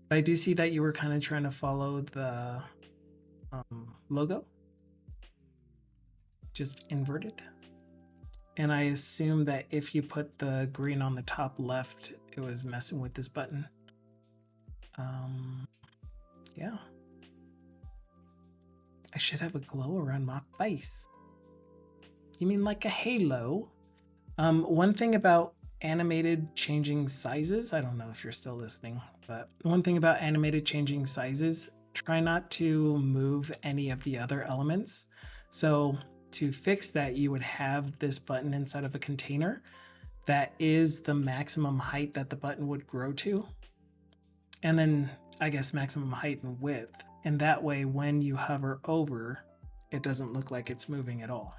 But I do see that you were kind of trying to follow the logo, just inverted. And I assume that if you put the green on the top left, it was messing with this button. Yeah. I should have a glow around my face. You mean like a halo? One thing about animated changing sizes, I don't know if you're still listening, but one thing about animated changing sizes, try not to move any of the other elements. So to fix that, you would have this button inside of a container that is the maximum height that the button would grow to. And then I guess maximum height and width. And that way, when you hover over, it doesn't look like it's moving at all.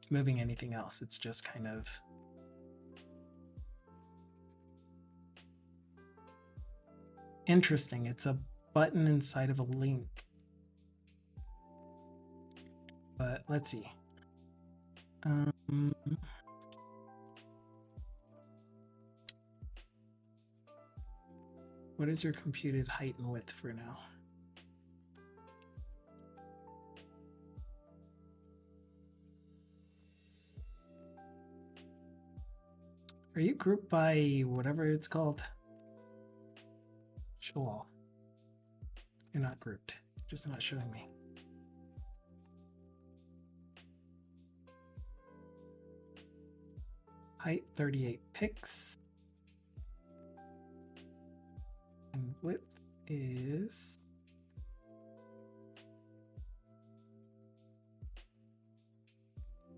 Moving anything else. It's just kind of interesting. It's a button inside of a link. But let's see. What is your computed height and width for now? Are you grouped by whatever it's called? Show all. You're not grouped, just not showing me. Height 38 pixels. And width is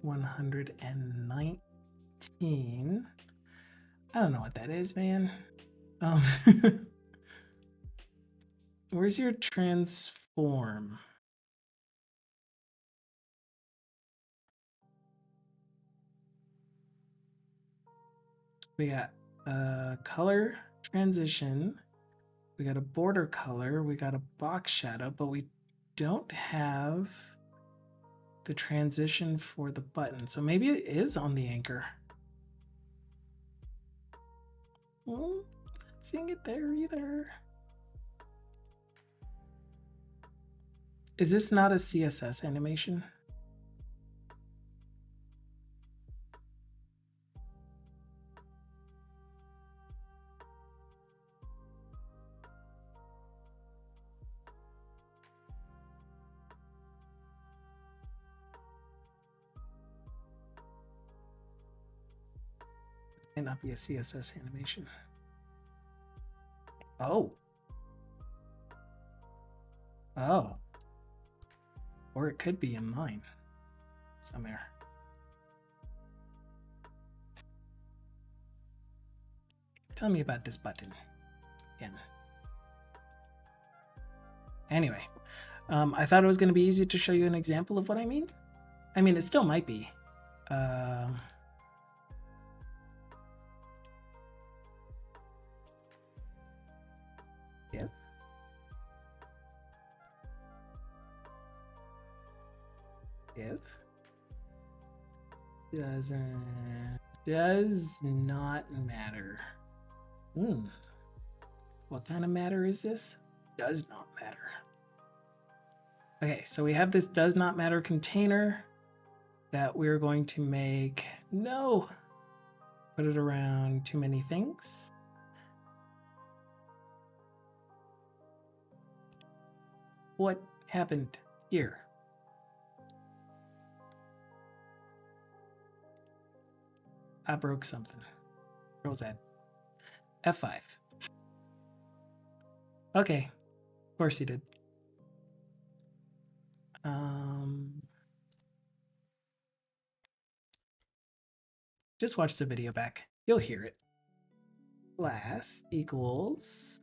119. I don't know what that is, man. Where's your transform? We got a color transition. We got a border color. We got a box shadow, but we don't have the transition for the button. So maybe it is on the anchor. Well, not seeing it there either. Is this not a CSS animation? Might not be a CSS animation. Oh. Oh. Or it could be in mine somewhere. Tell me about this button again. Anyway, I thought it was going to be easy to show you an example of what I mean. I mean, it still might be. Yeah. If does not matter. What kind of matter is this? Does not matter. Okay, so we have this does not matter container that we're going to make. No, put it around too many things. What happened here? I broke something. What was that? F5. Okay, of course he did. Just watch the video back. You'll hear it. Class equals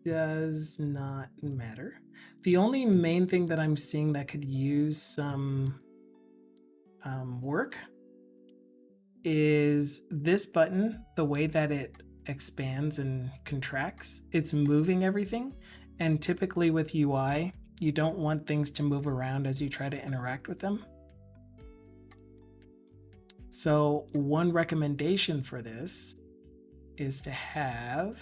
does not matter. The only main thing that I'm seeing that could use some work is this button, the way that it expands and contracts. It's moving everything. And typically with UI, you don't want things to move around as you try to interact with them. So one recommendation for this is to have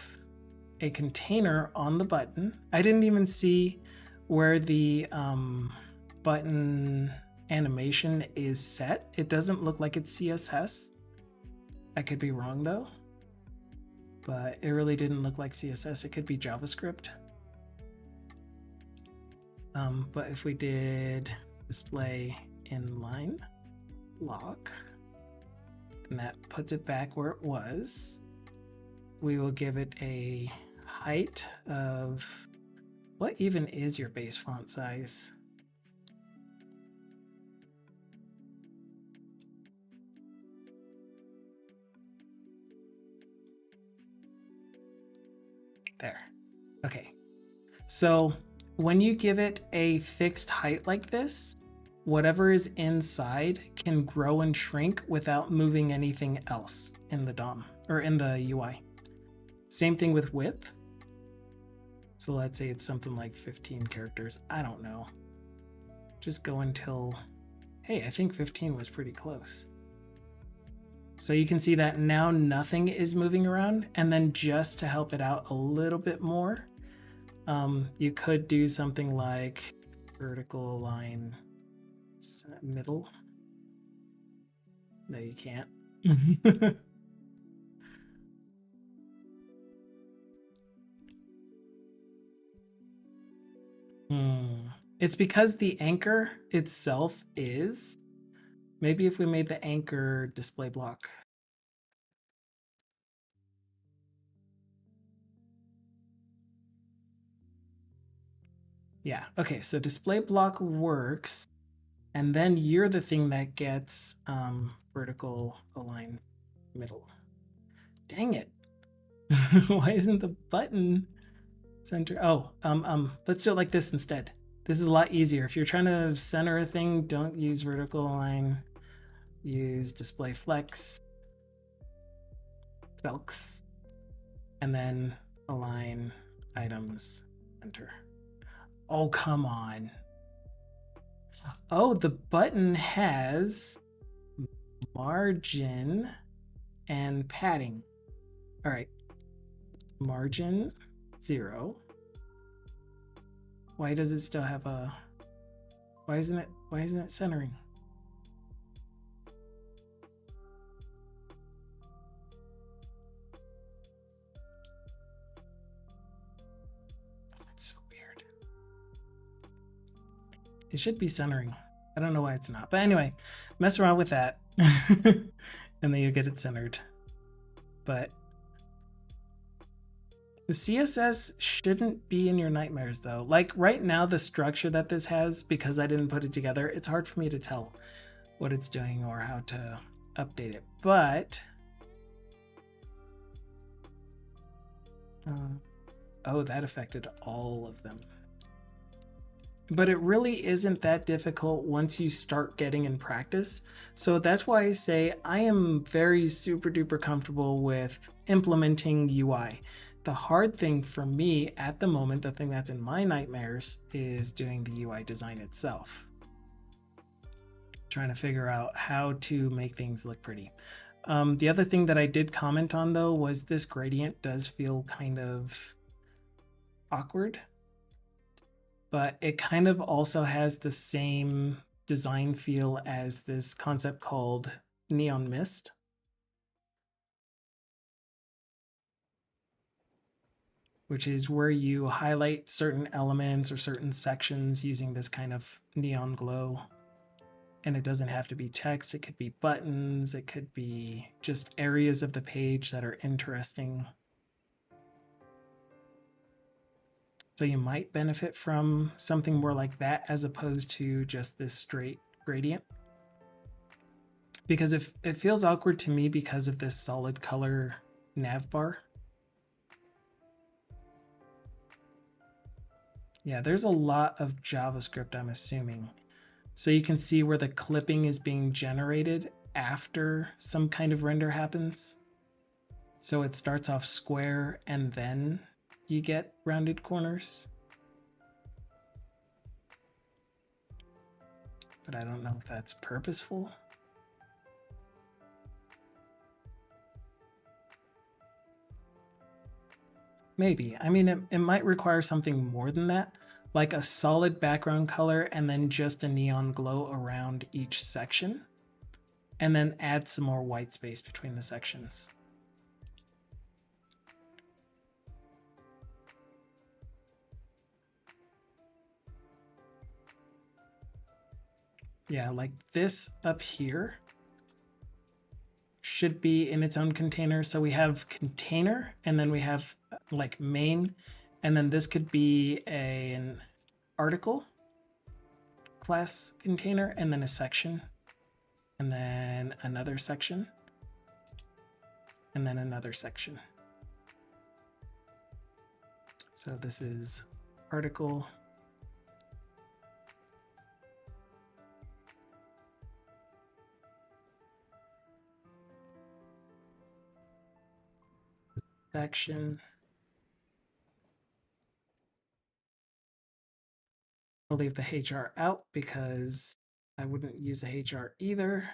a container on the button. I didn't even see where the button animation is set. It doesn't look like it's CSS. I could be wrong though, but it really didn't look like CSS. It could be JavaScript. But if we did display inline block, then that puts it back where it was. We will give it a height of, what even is your base font size? There. Okay. So when you give it a fixed height like this, whatever is inside can grow and shrink without moving anything else in the DOM or in the UI. Same thing with width. So let's say it's something like 15 characters. I don't know. Just go until, hey, I think 15 was pretty close. So you can see that now nothing is moving around. And then just to help it out a little bit more, you could do something like vertical line middle. No, you can't. It's because the anchor itself is. Maybe if we made the anchor display block. Yeah, okay, so display block works, and then you're the thing that gets vertical align middle. Dang it. Why isn't the button center? Oh, let's do it like this instead. This is a lot easier. If you're trying to center a thing, don't use vertical align. Use display flex, and then align items center. Oh, come on. Oh, the button has margin and padding. All right, margin 0. Why does it still have a, why isn't it centering? That's so weird. It should be centering. I don't know why it's not, but anyway, mess around with that and then you get it centered. But the CSS shouldn't be in your nightmares though. Like right now, the structure that this has, because I didn't put it together, it's hard for me to tell what it's doing or how to update it. But oh, that affected all of them. but it really isn't that difficult once you start getting in practice. So that's why I say I am very super duper comfortable with implementing UI. The hard thing for me at the moment, the thing that's in my nightmares, is doing the UI design itself. Trying to figure out how to make things look pretty. The other thing that I did comment on though was this gradient does feel kind of awkward, but it kind of also has the same design feel as this concept called Neon Mist. Which is where you highlight certain elements or certain sections using this kind of neon glow. And it doesn't have to be text, it could be buttons, it could be just areas of the page that are interesting. So you might benefit from something more like that as opposed to just this straight gradient. Because if it feels awkward to me because of this solid color nav bar. Yeah, there's a lot of JavaScript, I'm assuming. So you can see where the clipping is being generated after some kind of render happens. So it starts off square and then you get rounded corners. But I don't know if that's purposeful. Maybe. I mean, it might require something more than that, like a solid background color and then just a neon glow around each section, and then add some more white space between the sections. Yeah, like this up here should be in its own container. So we have container, and then we have like main, and then this could be an article class container, and then a section, and then another section, and then another section. So this is article. Section. I'll leave the HR out because I wouldn't use a HR either.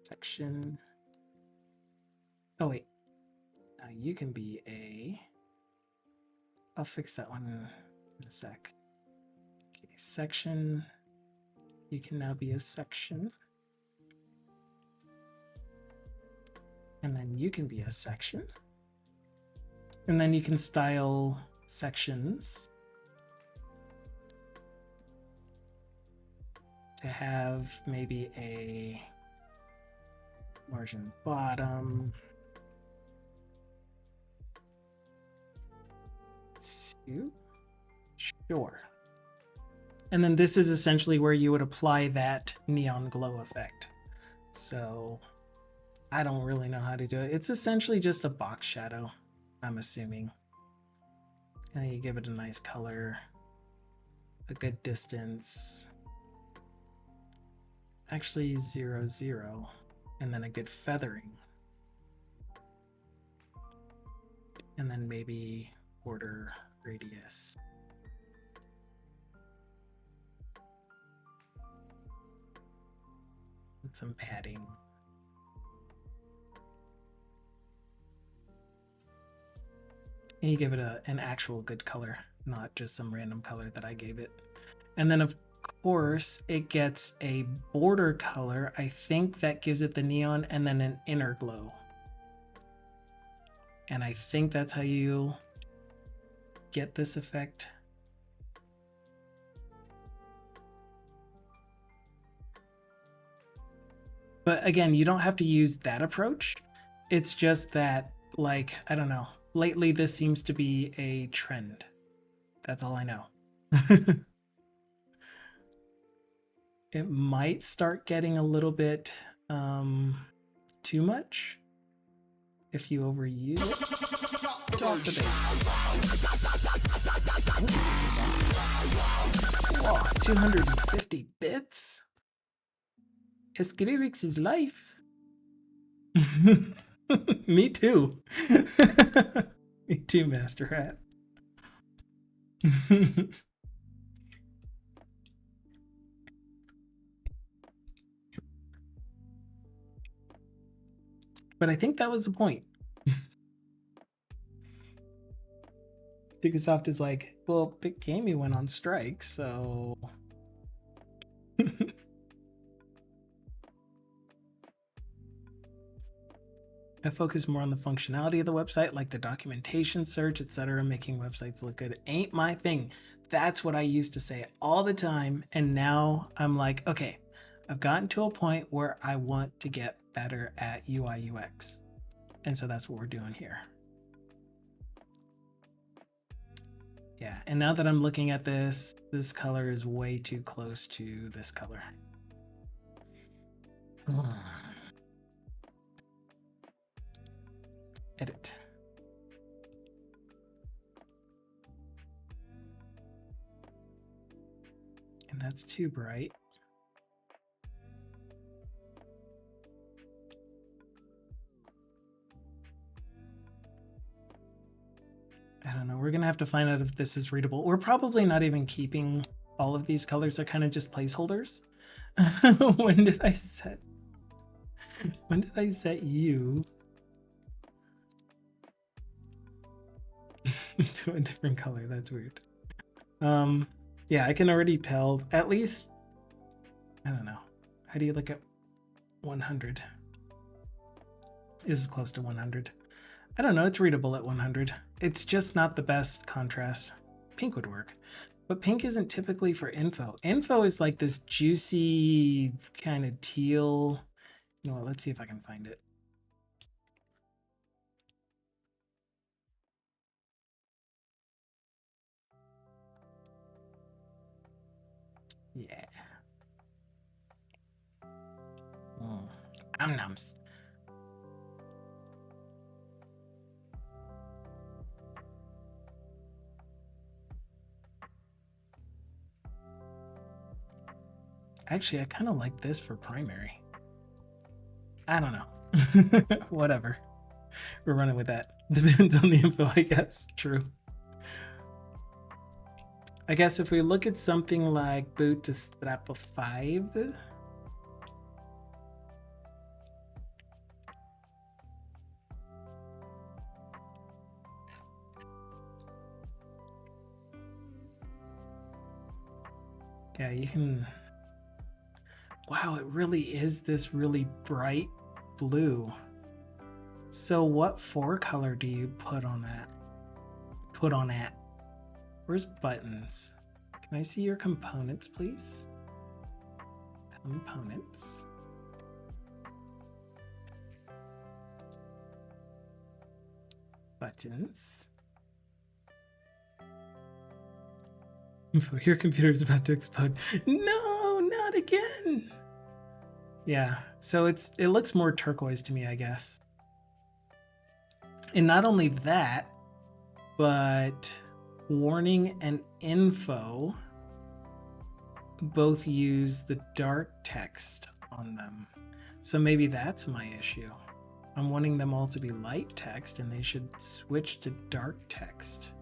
Section. Oh wait, now you can be a, I'll fix that one in a sec. Okay, section. You can now be a section. And then you can be a section. And then you can style sections to have maybe a margin bottom. Sure. And then this is essentially where you would apply that neon glow effect. So I don't really know how to do it. It's essentially just a box shadow, I'm assuming. And you give it a nice color, a good distance. Actually 0, 0, and then a good feathering. And then maybe border radius. And some padding. And you give it an actual good color, not just some random color that I gave it. And then of course it gets a border color. I think that gives it the neon and then an inner glow. And I think that's how you get this effect. But again, you don't have to use that approach. It's just that, like, I don't know. Lately, this seems to be a trend. That's all I know. It might start getting a little bit too much. if you overuse it. Drop the bass. Whoa, 250 bits? Skrillex is life. Me too. Me too, Master Hat. But I think that was the point. Dugasoft is like, well, Big Gamey went on strike, so... I focus more on the functionality of the website, like the documentation, search, etc. Making websites look good ain't my thing. That's what I used to say all the time. And now I'm like, okay, I've gotten to a point where I want to get better at UI UX. And so that's what we're doing here. Yeah, and now that I'm looking at this, this color is way too close to this color. Edit. And that's too bright. I don't know. We're going to have to find out if this is readable. We're probably not even keeping all of these colors. They're kind of just placeholders. When did I set you to a different color? That's weird. Yeah, I can already tell at least, I don't know. How do you look at 100? This is close to 100. I don't know, it's readable at 100. It's just not the best contrast. Pink would work, but pink isn't typically for info. Info is like this juicy kind of teal. You know what, let's see if I can find it. Yeah. Nums. Actually, I kind of like this for primary. I don't know. Whatever. We're running with that. Depends on the info, I guess. True. I guess if we look at something like boot to strap of 5. Yeah, you can... Wow, it really is this really bright blue. So what 4 color do you put on that? Put on that. Where's buttons? Can I see your components, please? Components. Buttons. Your computer is about to explode. No, not again. Yeah, so it looks more turquoise to me, I guess. And not only that, but warning and info both use the dark text on them. So maybe that's my issue. I'm wanting them all to be light text and they should switch to dark text.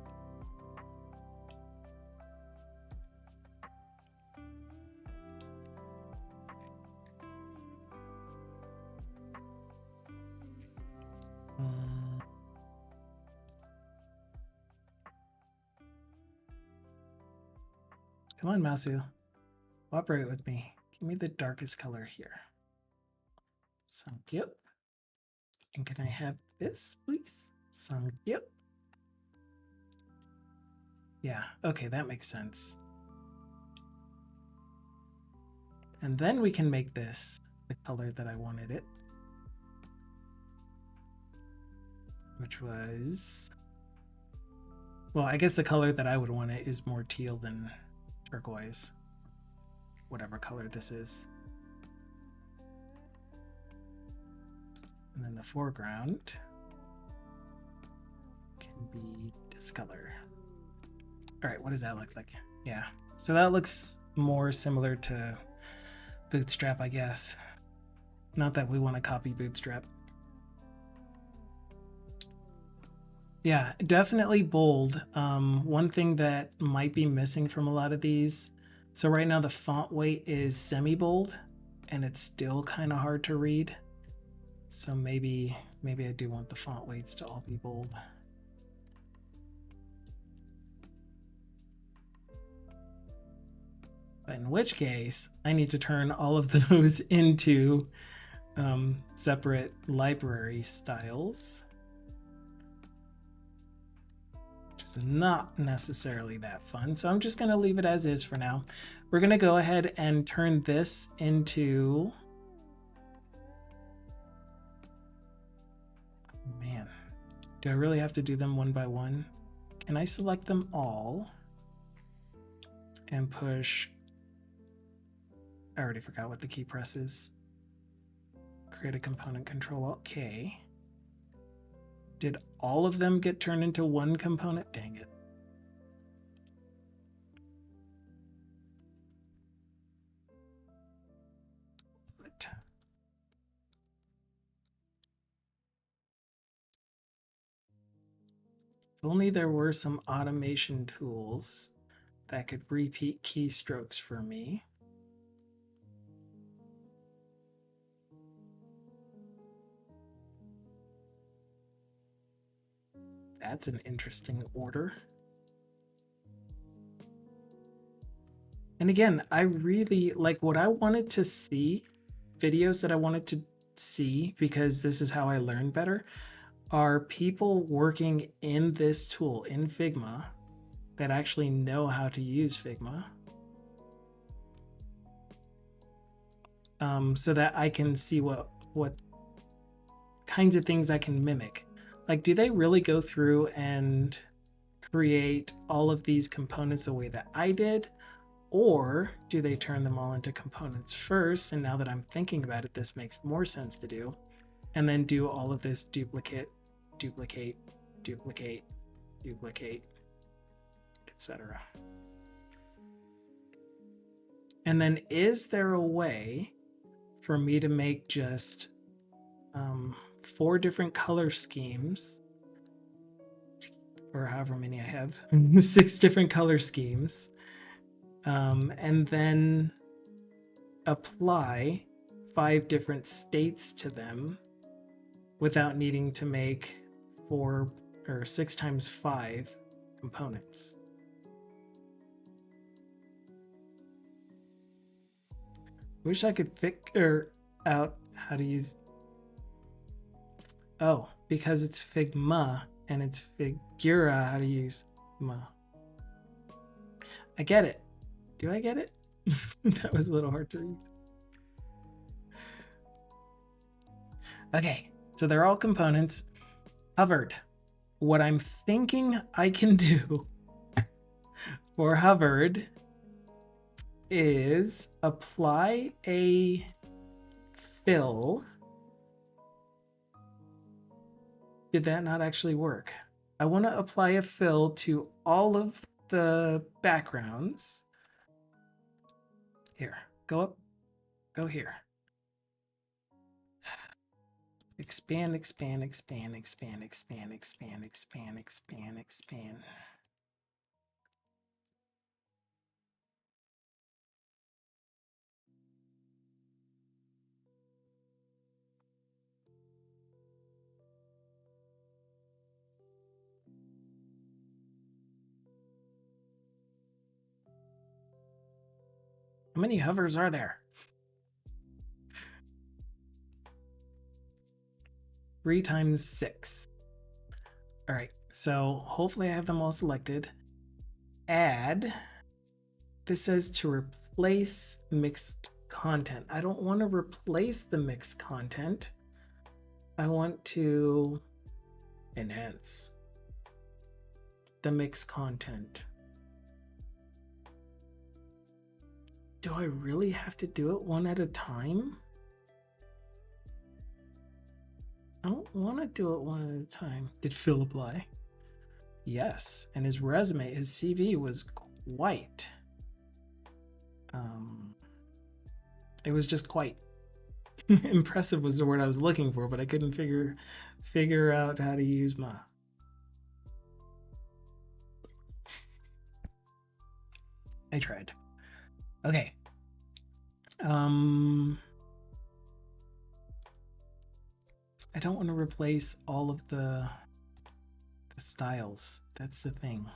Come on, Masu. Cooperate with me. Give me the darkest color here. Thank you. And can I have this, please? Thank you. Yeah, okay, that makes sense. And then we can make this the color that I wanted it. Which was... Well, I guess the color that I would want it is more teal than turquoise. Whatever color this is. And then the foreground. be discolor. All right, what does that look like? Yeah, so that looks more similar to Bootstrap, I guess. Not that we want to copy Bootstrap. Yeah, definitely bold. One thing that might be missing from a lot of these, so right now the font weight is semi-bold and it's still kind of hard to read. So maybe I do want the font weights to all be bold. But in which case, I need to turn all of those into separate library styles. Which is not necessarily that fun. So I'm just going to leave it as is for now. We're going to go ahead and turn this into... Man, do I really have to do them one by one? Can I select them all and push... I already forgot what the key press is. Create a component, Control-Alt-K. Did all of them get turned into one component? Dang it. If only there were some automation tools that could repeat keystrokes for me. That's an interesting order. And again, I really like what I wanted to see, videos that I wanted to see, because this is how I learn better, are people working in this tool, in Figma, that actually know how to use Figma. So that I can see what kinds of things I can mimic. Like, do they really go through and create all of these components the way that I did? Or do they turn them all into components first? And now that I'm thinking about it, this makes more sense to do. And then do all of this duplicate, duplicate, duplicate, duplicate, etc. And then is there a way for me to make just 4 different color schemes, or however many I have, 6 different color schemes, and then apply 5 different states to them without needing to make 4 or 6 times 5 components? Wish I could figure out how to use... Oh, because it's Figma and it's Figura, how to use Ma. I get it. Do I get it? That was a little hard to read. Okay, so they're all components. Hovered. What I'm thinking I can do for hovered is apply a fill. Did that not actually work? I want to apply a fill to all of the backgrounds. Here, go up, go here. Expand, expand, expand, expand, expand, expand, expand, expand, expand. How many hovers are there? 3 times 6. All right, so hopefully I have them all selected. Add. This says to replace mixed content. I don't want to replace the mixed content. I want to enhance the mixed content. Do I really have to do it one at a time? I don't want to do it one at a time. Did fill apply? Yes, and his resume, his CV was quite. It was just quite impressive was the word I was looking for, but I couldn't figure out how to use my. I tried. Okay. I don't want to replace all of the styles. That's the thing.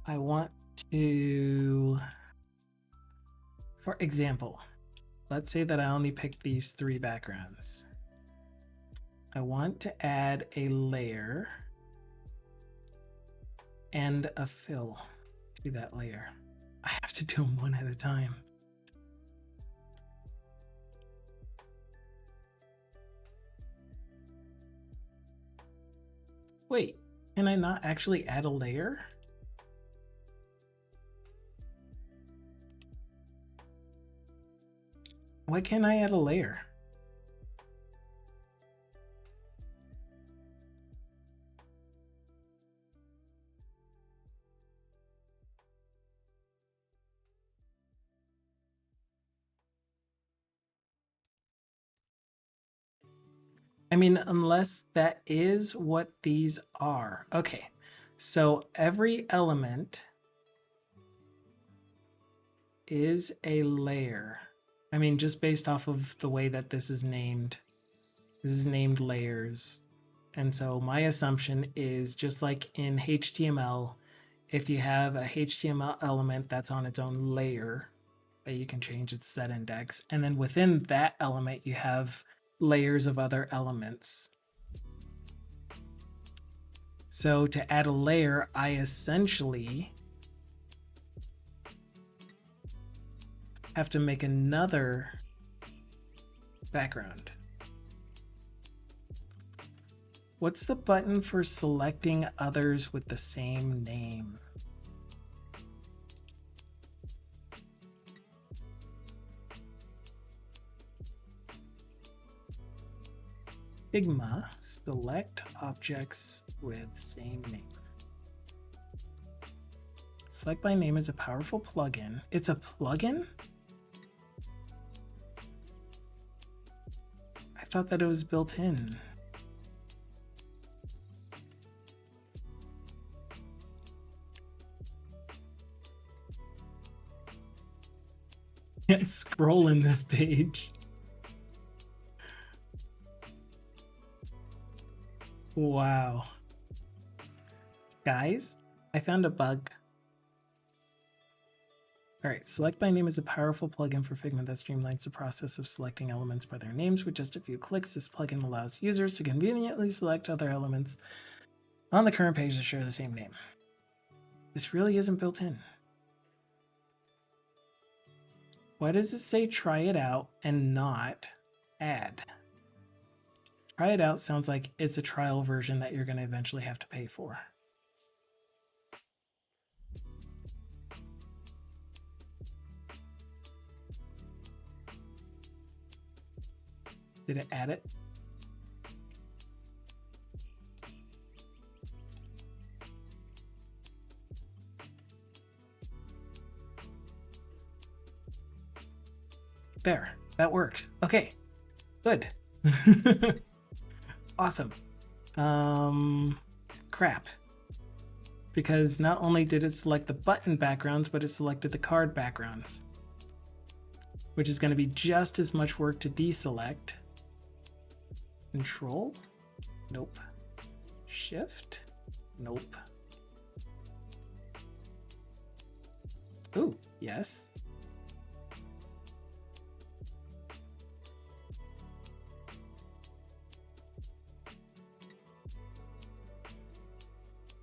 I want to, for example, let's say that I only pick these 3 backgrounds. I want to add a layer and a fill to that layer. I have to do them one at a time. Wait, can I not actually add a layer? Why can't I add a layer? I mean, unless that is what these are. Okay, so every element is a layer. I mean, just based off of the way that this is named layers. And so my assumption is just like in HTML, if you have a HTML element that's on its own layer that you can change its set index, and then within that element you have layers of other elements. So to add a layer, I essentially have to make another background. What's the button for selecting others with the same name? Figma, select objects with same name. Select by name is a powerful plugin. It's a plugin? I thought that it was built in. Can't scroll in this page. Wow. Guys, I found a bug. All right, select by name is a powerful plugin for Figma that streamlines the process of selecting elements by their names with just a few clicks. This plugin allows users to conveniently select other elements on the current page that share the same name. This really isn't built in. Why does it say try it out and not add? Try it out sounds like it's a trial version that you're going to eventually have to pay for. Did it add it? There, that worked. Okay, good. Awesome. Crap. Because not only did it select the button backgrounds, but it selected the card backgrounds, which is going to be just as much work to deselect. Control? Nope. Shift? Nope. Ooh, yes.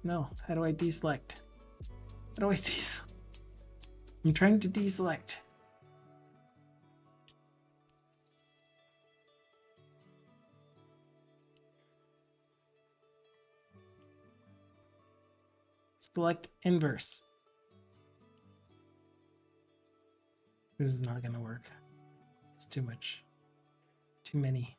No, how do I deselect? How do I deselect? I'm trying to deselect. Select inverse. This is not gonna work. It's too much. Too many.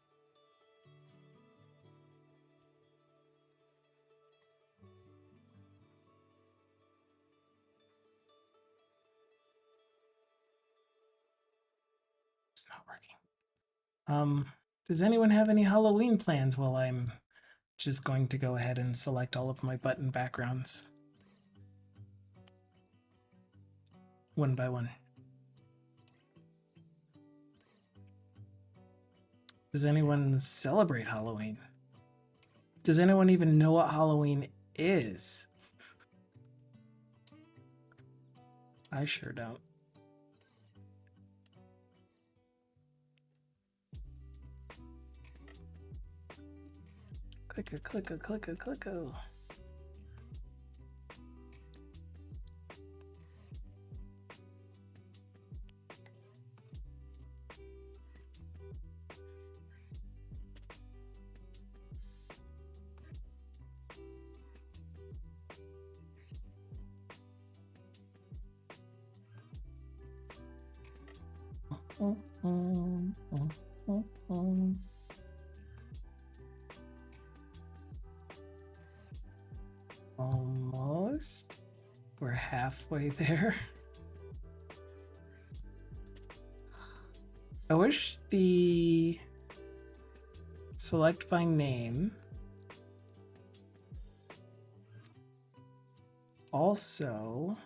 Does anyone have any Halloween plans? Well, I'm just going to go ahead and select all of my button backgrounds one by one. Does anyone celebrate Halloween? Does anyone even know what Halloween is? I sure don't. Clicka, clicka, clicka, clicka. Almost. We're halfway there. I wish the select by name also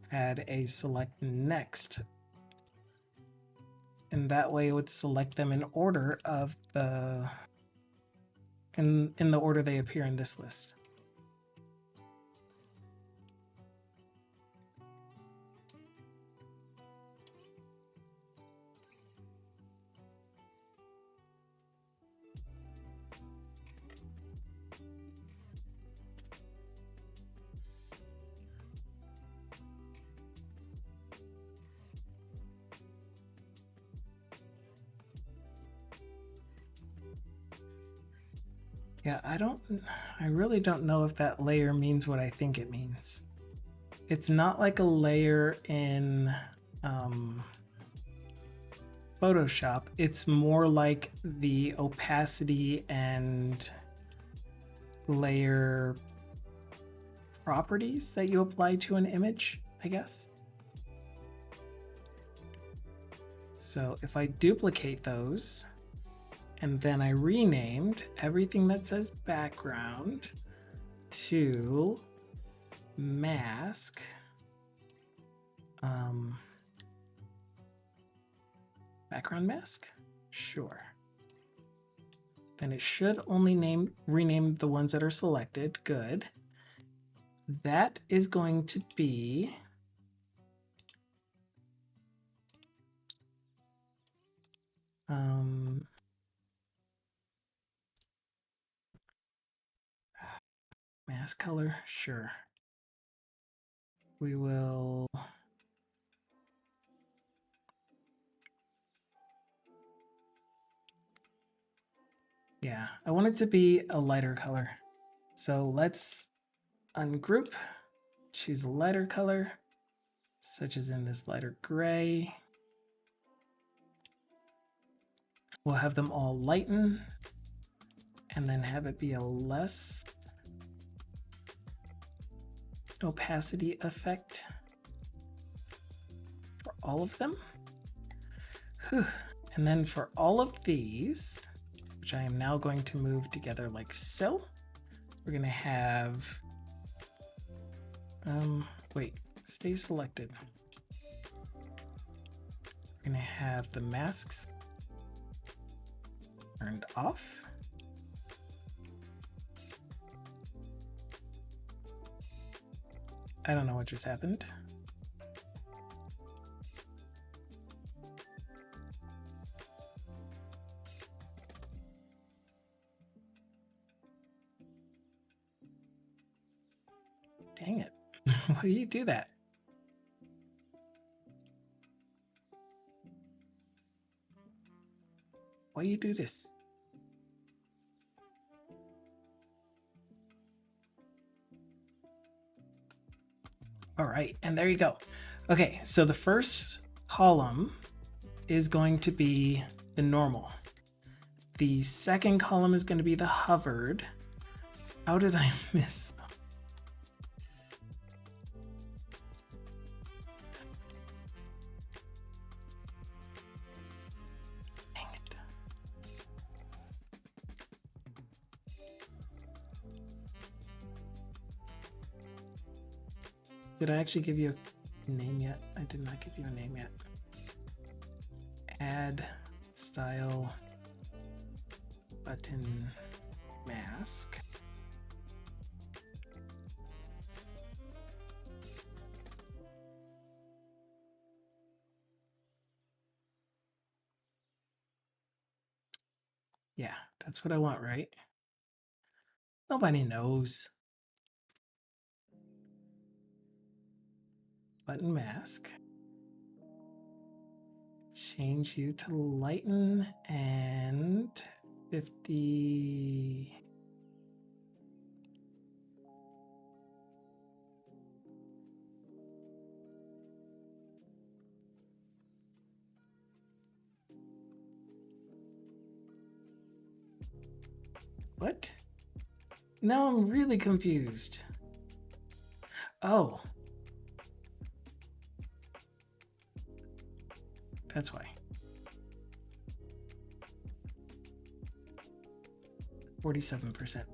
had a select next, and that way it would select them in order of the in the order they appear in this list. Yeah, I really don't know if that layer means what I think it means. It's not like a layer in Photoshop. It's more like the opacity and layer properties that you apply to an image, I guess. So if I duplicate those, and then I renamed everything that says background to mask. Background mask? Sure. Then it should only rename the ones that are selected. Good. That is going to be mask color, sure. We will yeah, I want it to be a lighter color. So let's ungroup, choose a lighter color, such as in this lighter gray. We'll have them all lighten and then have it be a less opacity effect for all of them. Whew. And then for all of these, which I am now going to move together like so, we're going to have, wait, stay selected. We're going to have the masks turned off. I don't know what just happened. Dang it. Why do you do that? Why you do this? All right, and there you go. Okay, so the first column is going to be the normal. The second column is going to be the hovered. How did I miss? Dang it. Did I actually give you a name yet? I did not give you a name yet. Add style button mask. Yeah, that's what I want, right? Nobody knows. Button mask. Change you to lighten and 50. What? Now I'm really confused. Oh. That's why. 47%.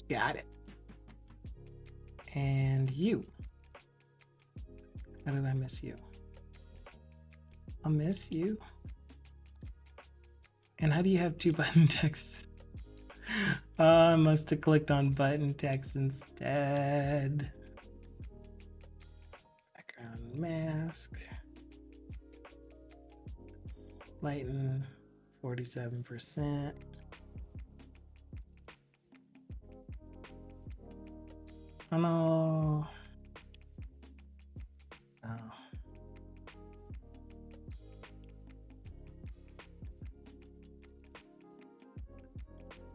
Got it. And you. How did I miss you? I'll miss you. And how do you have two button texts? I must have clicked on button text instead. Background mask. Lighten 47%. Oh no. Oh.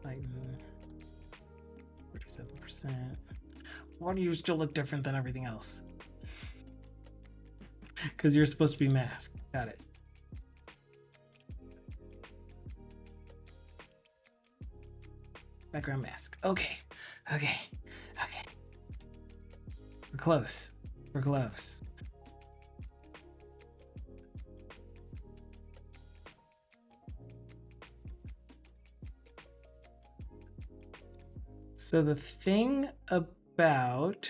Lighten 47%. Why do you still look different than everything else? Because you're supposed to be masked. Got it. Background mask. Okay. Okay. Okay. We're close. We're close. So the thing about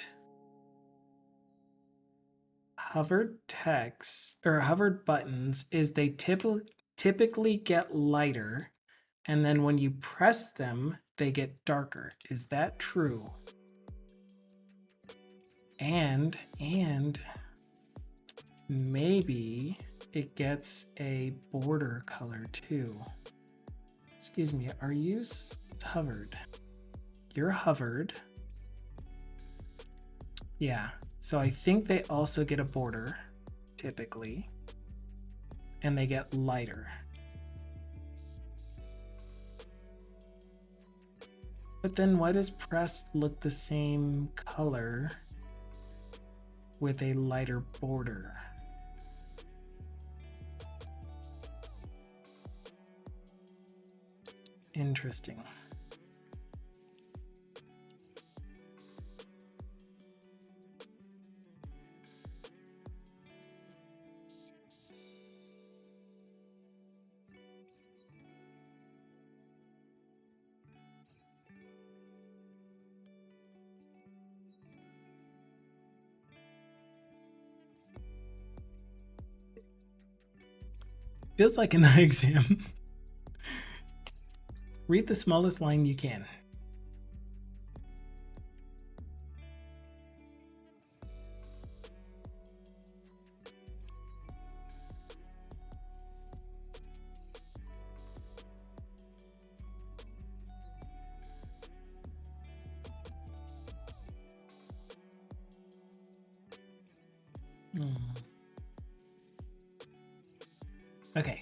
hovered text or hovered buttons is they typically get lighter, and then when you press them, they get darker. Is that true? And maybe it gets a border color too. Excuse me, are you hovered? You're hovered. Yeah, so I think they also get a border, typically, and they get lighter. But then why does pressed look the same color with a lighter border? Interesting. Feels like an eye exam. Read the smallest line you can. Okay.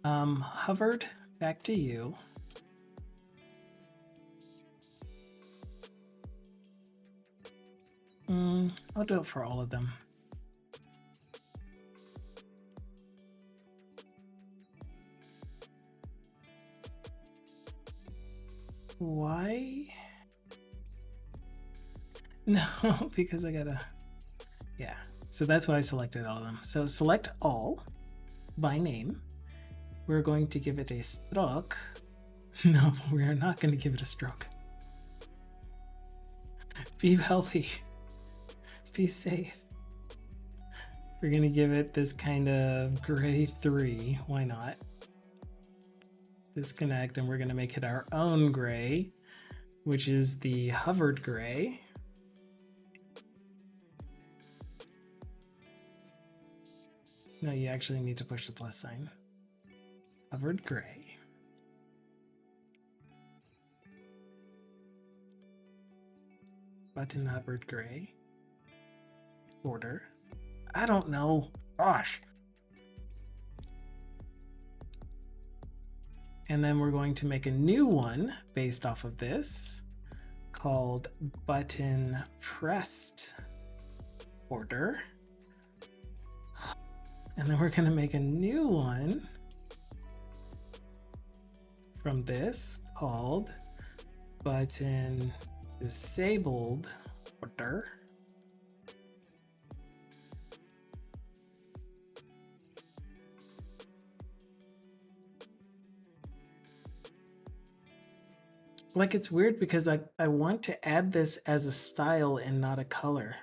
Hovered, back to you. I'll do it for all of them. Why? No, because I gotta, yeah. So that's why I selected all of them. So select all by name. We're going to give it a struct No, we are not going to give it a stroke. Be healthy. Be safe. We're going to give it this kind of gray 3. Why not? Disconnect, and we're going to make it our own gray, which is the hovered gray. No, you actually need to push the plus sign. Hovered gray. Button hovered gray. Border. I don't know. Gosh. And then we're going to make a new one based off of this called button pressed border. And then we're going to make a new one from this called button disabled border. Like, it's weird because I want to add this as a style and not a color.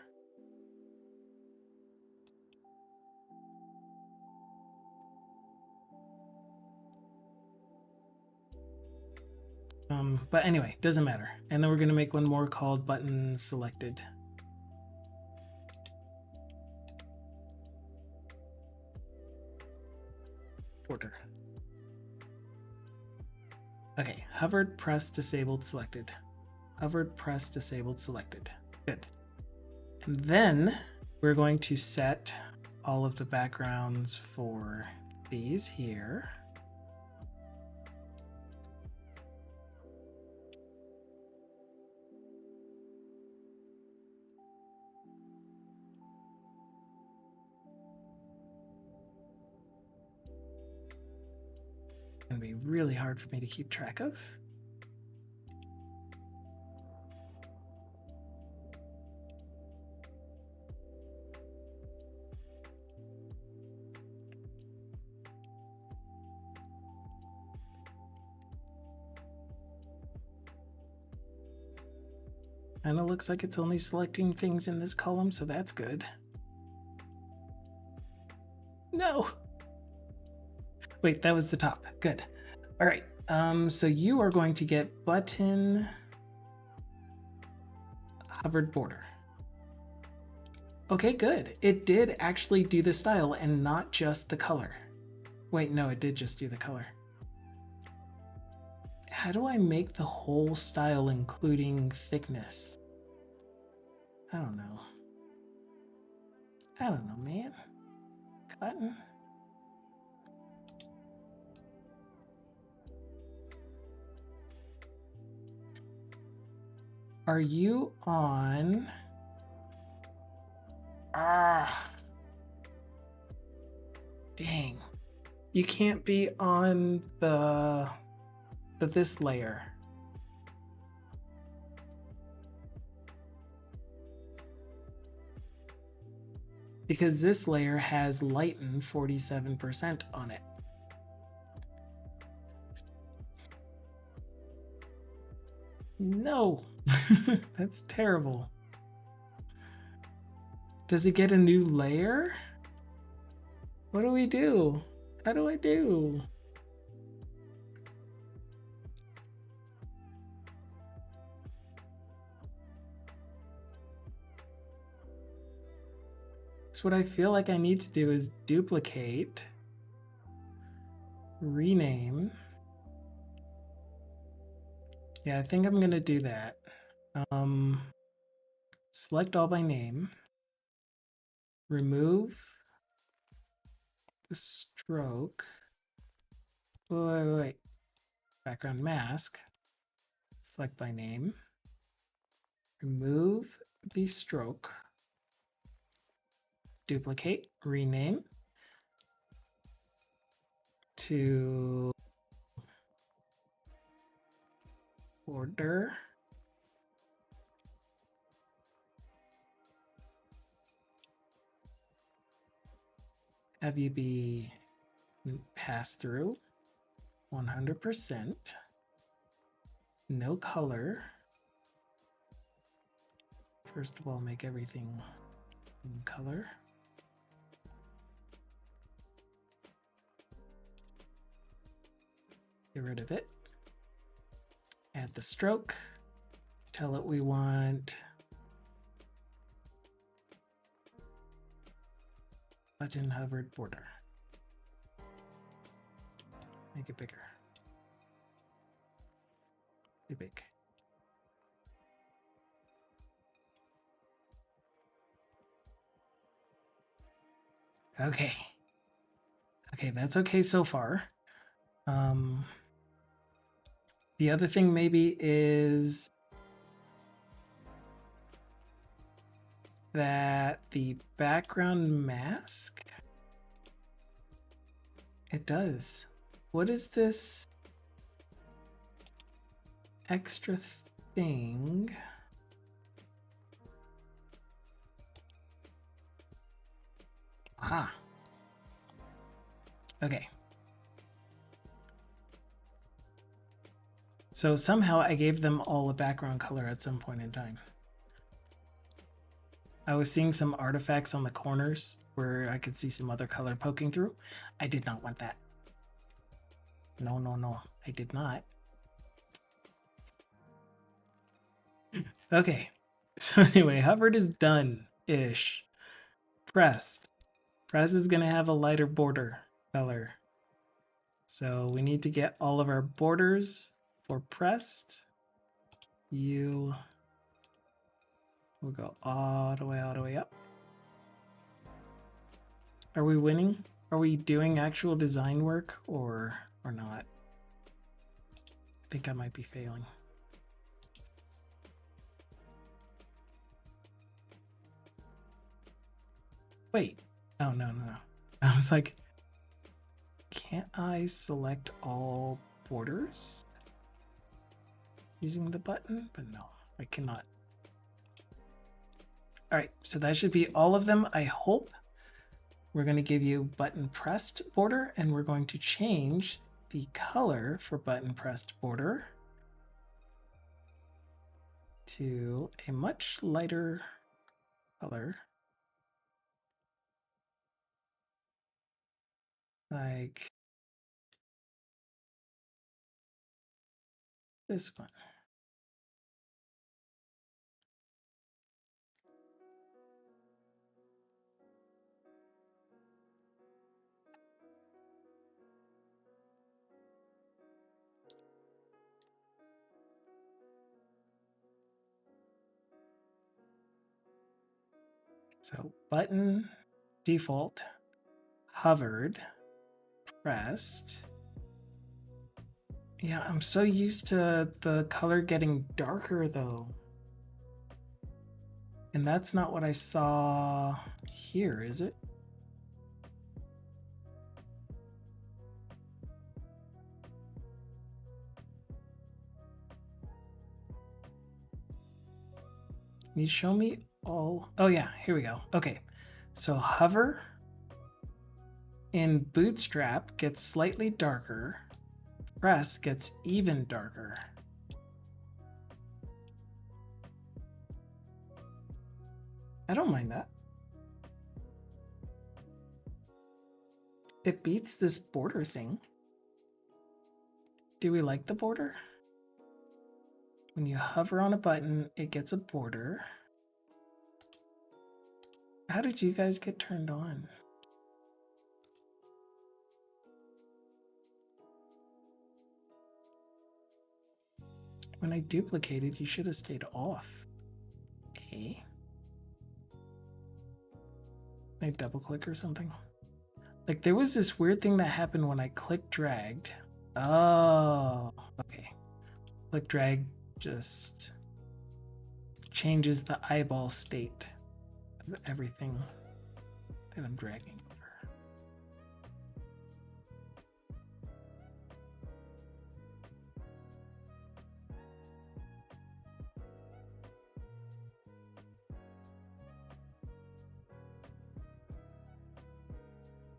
But anyway, doesn't matter. And then we're going to make one more called button selected. Border. Okay, hovered, pressed, disabled, selected. Hovered, pressed, disabled, selected. Good. And then we're going to set all of the backgrounds for these here. It's gonna be really hard for me to keep track of. And it looks like it's only selecting things in this column, so that's good. No. Wait, that was the top. Good. All right. So you are going to get button hovered border. Okay, good. It did actually do the style and not just the color. Wait, no, it did just do the color. How do I make the whole style including thickness? I don't know. I don't know, man. Cotton. Are you on? Dang. You can't be on the this layer. Because this layer has lighten 47% on it. No, that's terrible. Does it get a new layer? What do we do? How do I do? So what I feel like I need to do is duplicate, rename. Yeah, I think I'm gonna do that. Select all by name, remove the stroke. Wait. Background mask, select by name, remove the stroke, duplicate, rename to border. Have you be pass through 100%. no color. First of all, make everything in color. Get rid of it. Add the stroke. Tell it we want button hovered border. Make it bigger. Too big. Okay. Okay, that's okay so far. The other thing maybe is that the background mask, it does. What is this extra thing? Aha. Okay. So somehow I gave them all a background color at some point in time. I was seeing some artifacts on the corners where I could see some other color poking through. I did not want that. No, no, no. I did not. Okay. So anyway, hovered is done-ish. Pressed. Press is going to have a lighter border color. So we need to get all of our borders for pressed. We'll go all the way up. Are we winning? Are we doing actual design work or not? I think I might be failing. Wait. Oh, no. I was like, can't I select all borders using the button? But no, I cannot. All right, so that should be all of them, I hope. We're going to give you button pressed border, and we're going to change the color for button pressed border to a much lighter color. Like this one. So button default, hovered, pressed. Yeah, I'm so used to the color getting darker though. And that's not what I saw here, is it? Can you show me all? Oh yeah, here we go. Okay, so hover in Bootstrap gets slightly darker. Press gets even darker. I don't mind that. It beats this border thing. Do we like the border? When you hover on a button, it gets a border. How did you guys get turned on? When I duplicated, you should have stayed off. Eh? Can I double click or something? Like there was this weird thing that happened when I click dragged. Oh, okay. Click drag just changes the eyeball state of everything that I'm dragging over.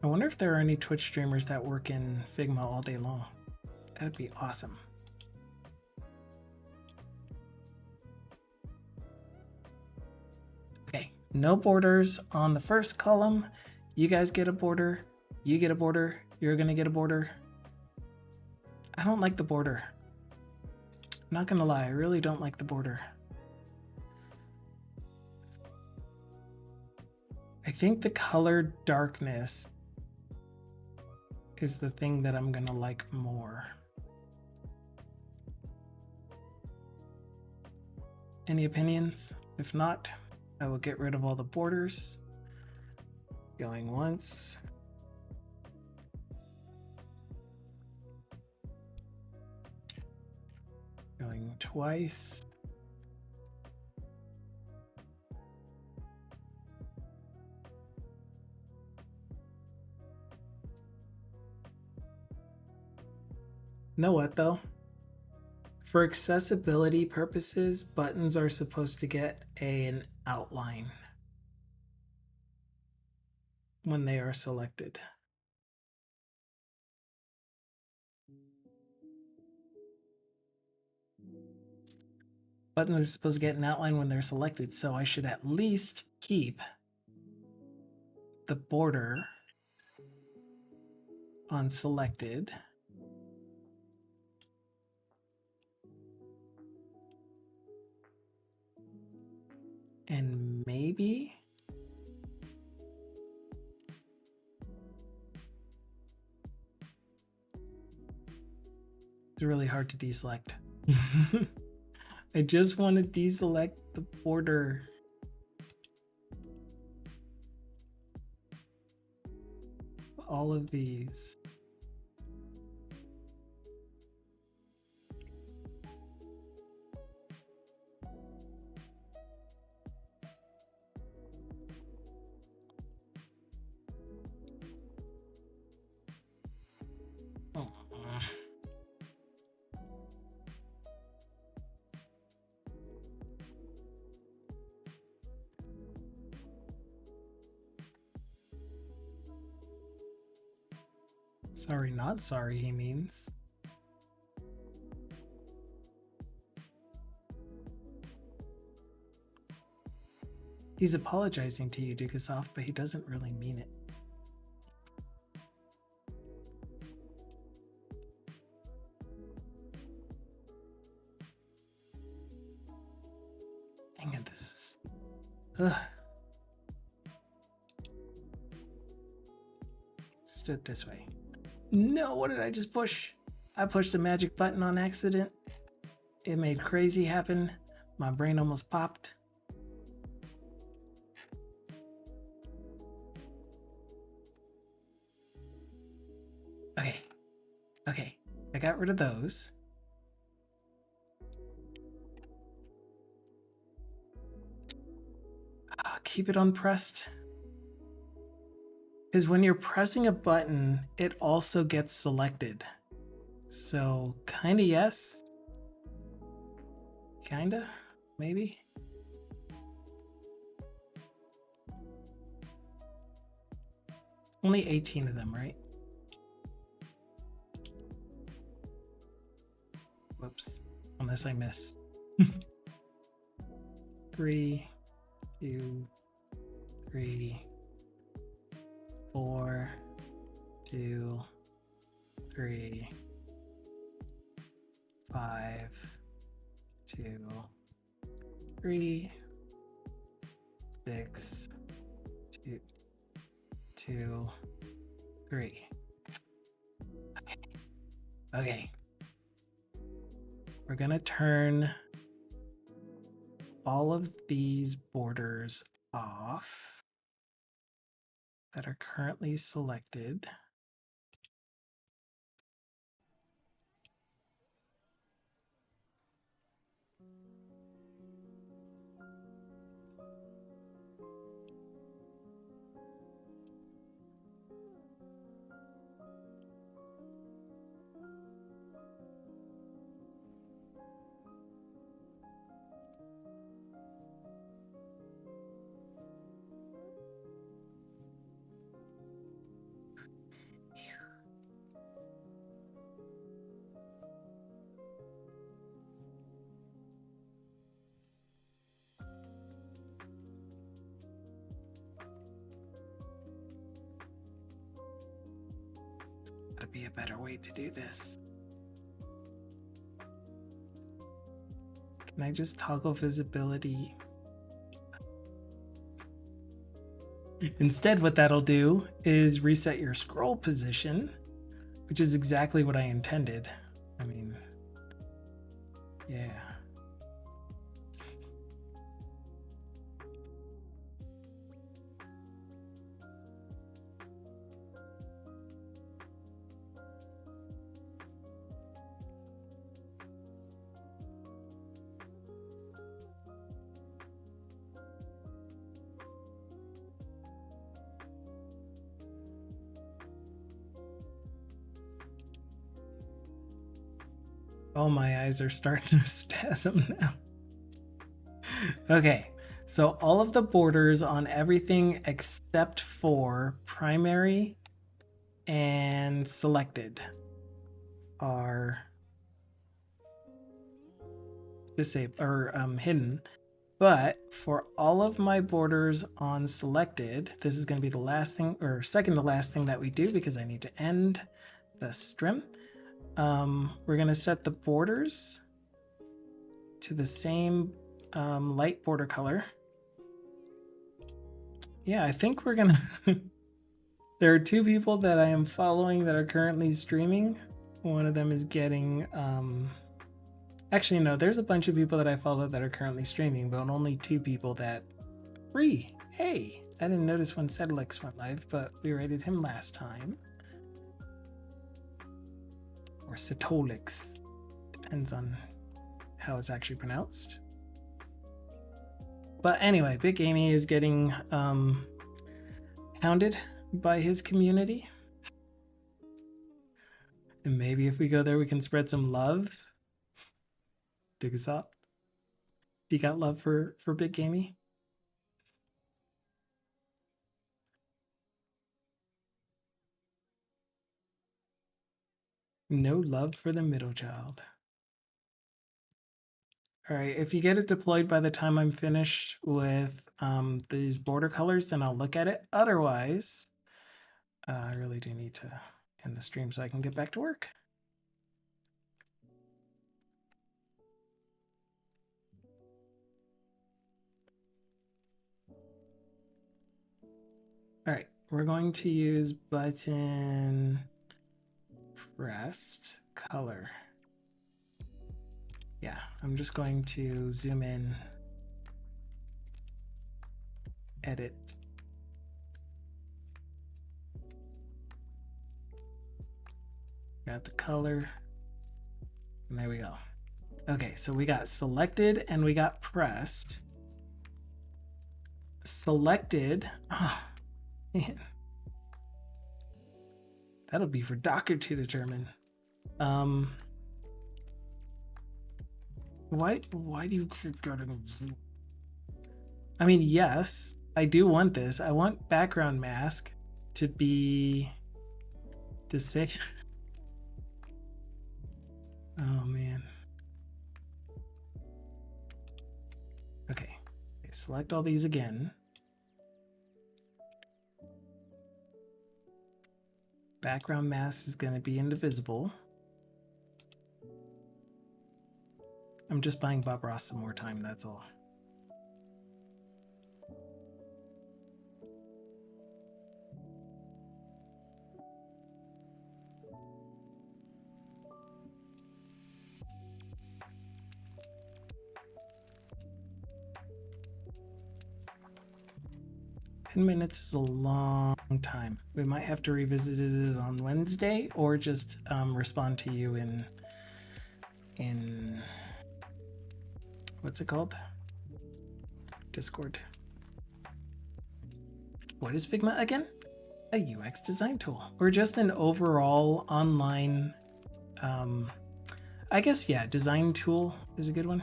I wonder if there are any Twitch streamers that work in Figma all day long. That'd be awesome. No borders on the first column. You guys get a border. You get a border. You're gonna get a border. I don't like the border. Not gonna lie, I really don't like the border. I think the color darkness is the thing that I'm gonna like more. Any opinions? If not, I will get rid of all the borders. Going once. Going twice. Know what though? For accessibility purposes, buttons are supposed to get an outline when they are selected. Buttons are supposed to get an outline when they're selected, so I should at least keep the border on selected. And maybe it's really hard to deselect. I just want to deselect the border. All of these. Sorry, not sorry, he means. He's apologizing to you, Dukasoft, but he doesn't really mean it. Dang it, this is... Ugh. Just do it this way. No, what did I just push? I pushed the magic button on accident. It made crazy happen. My brain almost popped. Okay, I got rid of those. Keep it unpressed. Because when you're pressing a button, it also gets selected. So, kinda yes. Kinda, maybe. Only 18 of them, right? Whoops. Unless I miss. 3, 2, 3, 4, 2, 3, 5, 2, 3, 6, 2, 2, 3. Okay. We're gonna turn all of these borders off that are currently selected. gotta be a better way to do this. Can I just toggle visibility? Instead, what that'll do is reset your scroll position, which is exactly what I intended. I mean, yeah. Oh, my eyes are starting to spasm now. Okay, so all of the borders on everything except for primary and selected are disabled or hidden. But for all of my borders on selected, this is going to be the last thing or second to last thing that we do because I need to end the stream. We're going to set the borders to the same light border color. Yeah, I think we're going to... There are two people that I am following that are currently streaming. One of them is getting... Actually, no, there's a bunch of people that I follow that are currently streaming, but only two people that... Free! Hey! I didn't notice when Sedlex went live, but we rated him last time. Or Setolix. Depends on how it's actually pronounced. But anyway, Big Amy is getting hounded by his community. And maybe if we go there, we can spread some love. Dig us up. Do you got love for Big Amy? No love for the middle child. All right, if you get it deployed by the time I'm finished with these border colors, then I'll look at it. Otherwise, I really do need to end the stream so I can get back to work. All right, we're going to use button pressed color. Yeah, I'm just going to zoom in, edit. Got the color, and there we go. Okay, so we got selected and we got pressed. Selected, oh man. That'll be for Docker to determine. Why do you keep getting... I mean, yes, I do want this. I want background mask to be disabled. Oh man. Okay, select all these again. Background mask is going to be indivisible. I'm just buying Bob Ross some more time, that's all. $10 is a long time. We might have to revisit it on Wednesday or just respond to you in what's it called? Discord. What is Figma again? A UX design tool or just an overall online, I guess, yeah, design tool is a good one.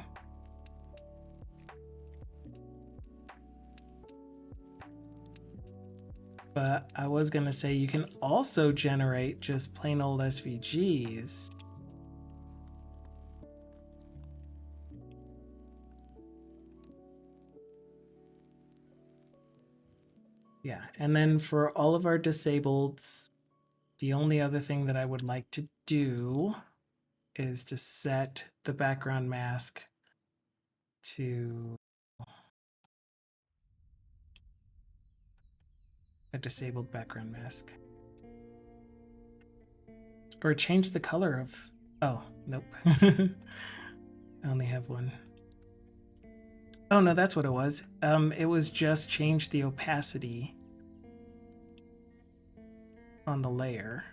But I was gonna say you can also generate just plain old SVGs. Yeah, and then for all of our disableds, The only other thing that I would like to do is to set the background mask to a disabled background mask. Or change the color of... Oh, nope. I only have one. Oh, no, that's what it was. It was just change the opacity on the layer.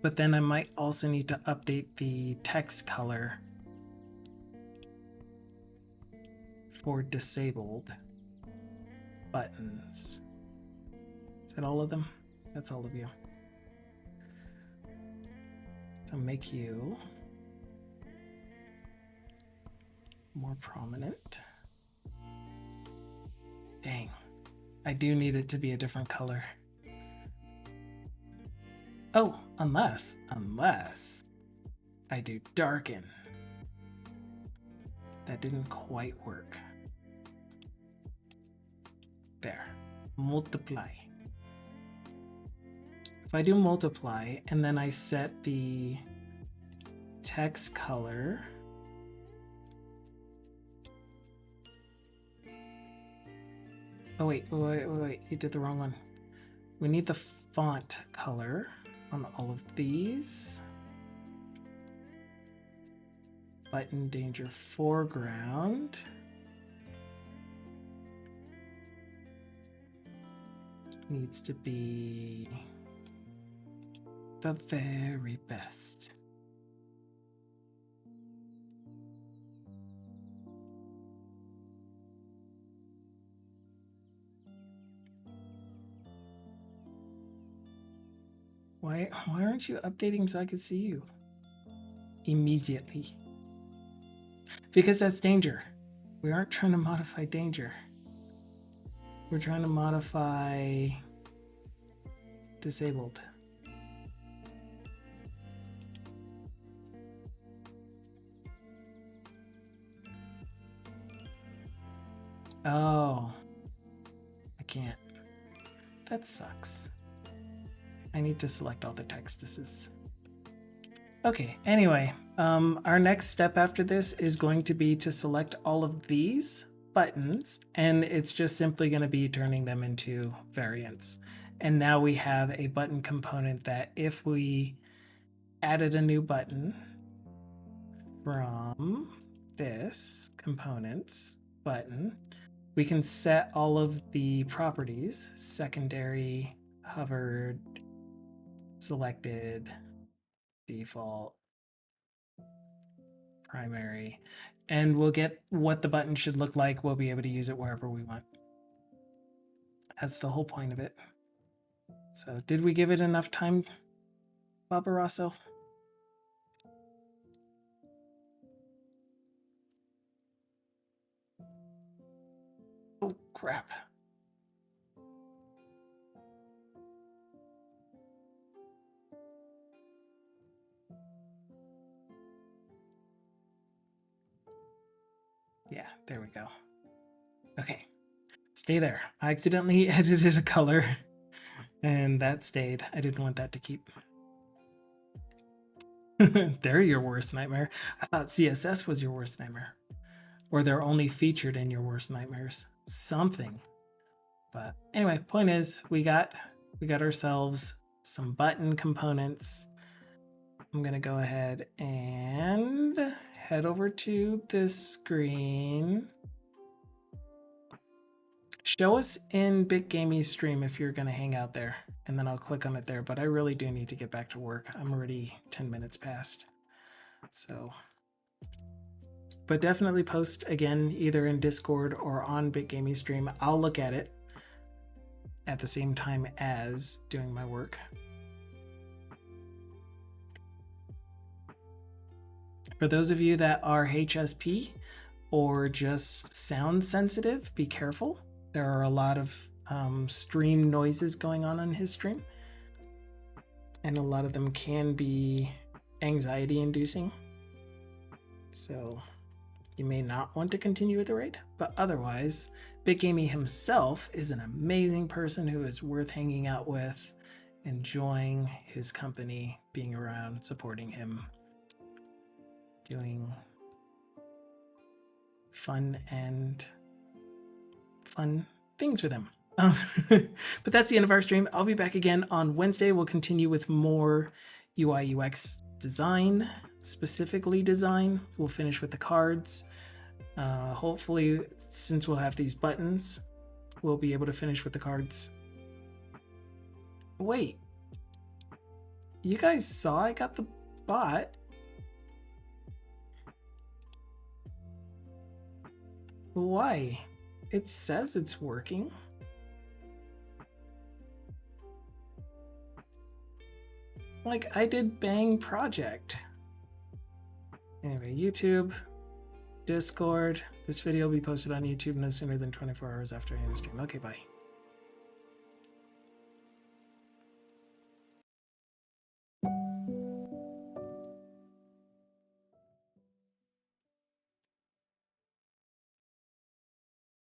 But then I might also need to update the text color for disabled buttons. Is that all of them? That's all of you. So make you more prominent. Dang, I do need it to be a different color. Oh, unless I do darken. That didn't quite work. There, multiply. If I do multiply and then I set the text color, oh wait, you did the wrong one. We need the font color on all of these. Button danger foreground. Needs to be the very best. Why aren't you updating so I can see you immediately? Because that's danger. We aren't trying to modify danger. We're trying to modify disabled. Oh, I can't. That sucks. I need to select all the textuses. Okay, anyway, our next step after this is going to be to select all of these buttons, and it's just simply going to be turning them into variants. And now we have a button component that if we added a new button from this components button, we can set all of the properties: secondary, hovered, selected, default, primary, and we'll get what the button should look like. We'll be able to use it wherever we want. That's the whole point of it. So did we give it enough time, Barbarosso? Oh, crap. Yeah, there we go. Okay, stay there. I accidentally edited a color and that stayed. I didn't want that to keep. They're your worst nightmare. I thought CSS was your worst nightmare. Or they're only featured in your worst nightmares. Something. But anyway, point is we got ourselves some button components. I'm gonna go ahead and head over to this screen. Show us in BitGamey's stream if you're gonna hang out there, and then I'll click on it there. But I really do need to get back to work. I'm already 10 minutes past. So, but definitely post again, either in Discord or on BitGamey's stream. I'll look at it at the same time as doing my work. For those of you that are HSP or just sound sensitive, be careful. There are a lot of stream noises going on his stream, and a lot of them can be anxiety inducing. So you may not want to continue with the raid, but otherwise, Big Amy himself is an amazing person who is worth hanging out with, enjoying his company, being around, supporting him, doing fun things with him. But that's the end of our stream. I'll be back again on Wednesday. We'll continue with more UI UX design, specifically design. We'll finish with the cards. Hopefully, since we'll have these buttons, we'll be able to finish with the cards. Wait, you guys saw I got the bot. Why? It says it's working. Like, I did Bang Project. Anyway, YouTube, Discord. This video will be posted on YouTube no sooner than 24 hours after I end the stream. Okay, bye.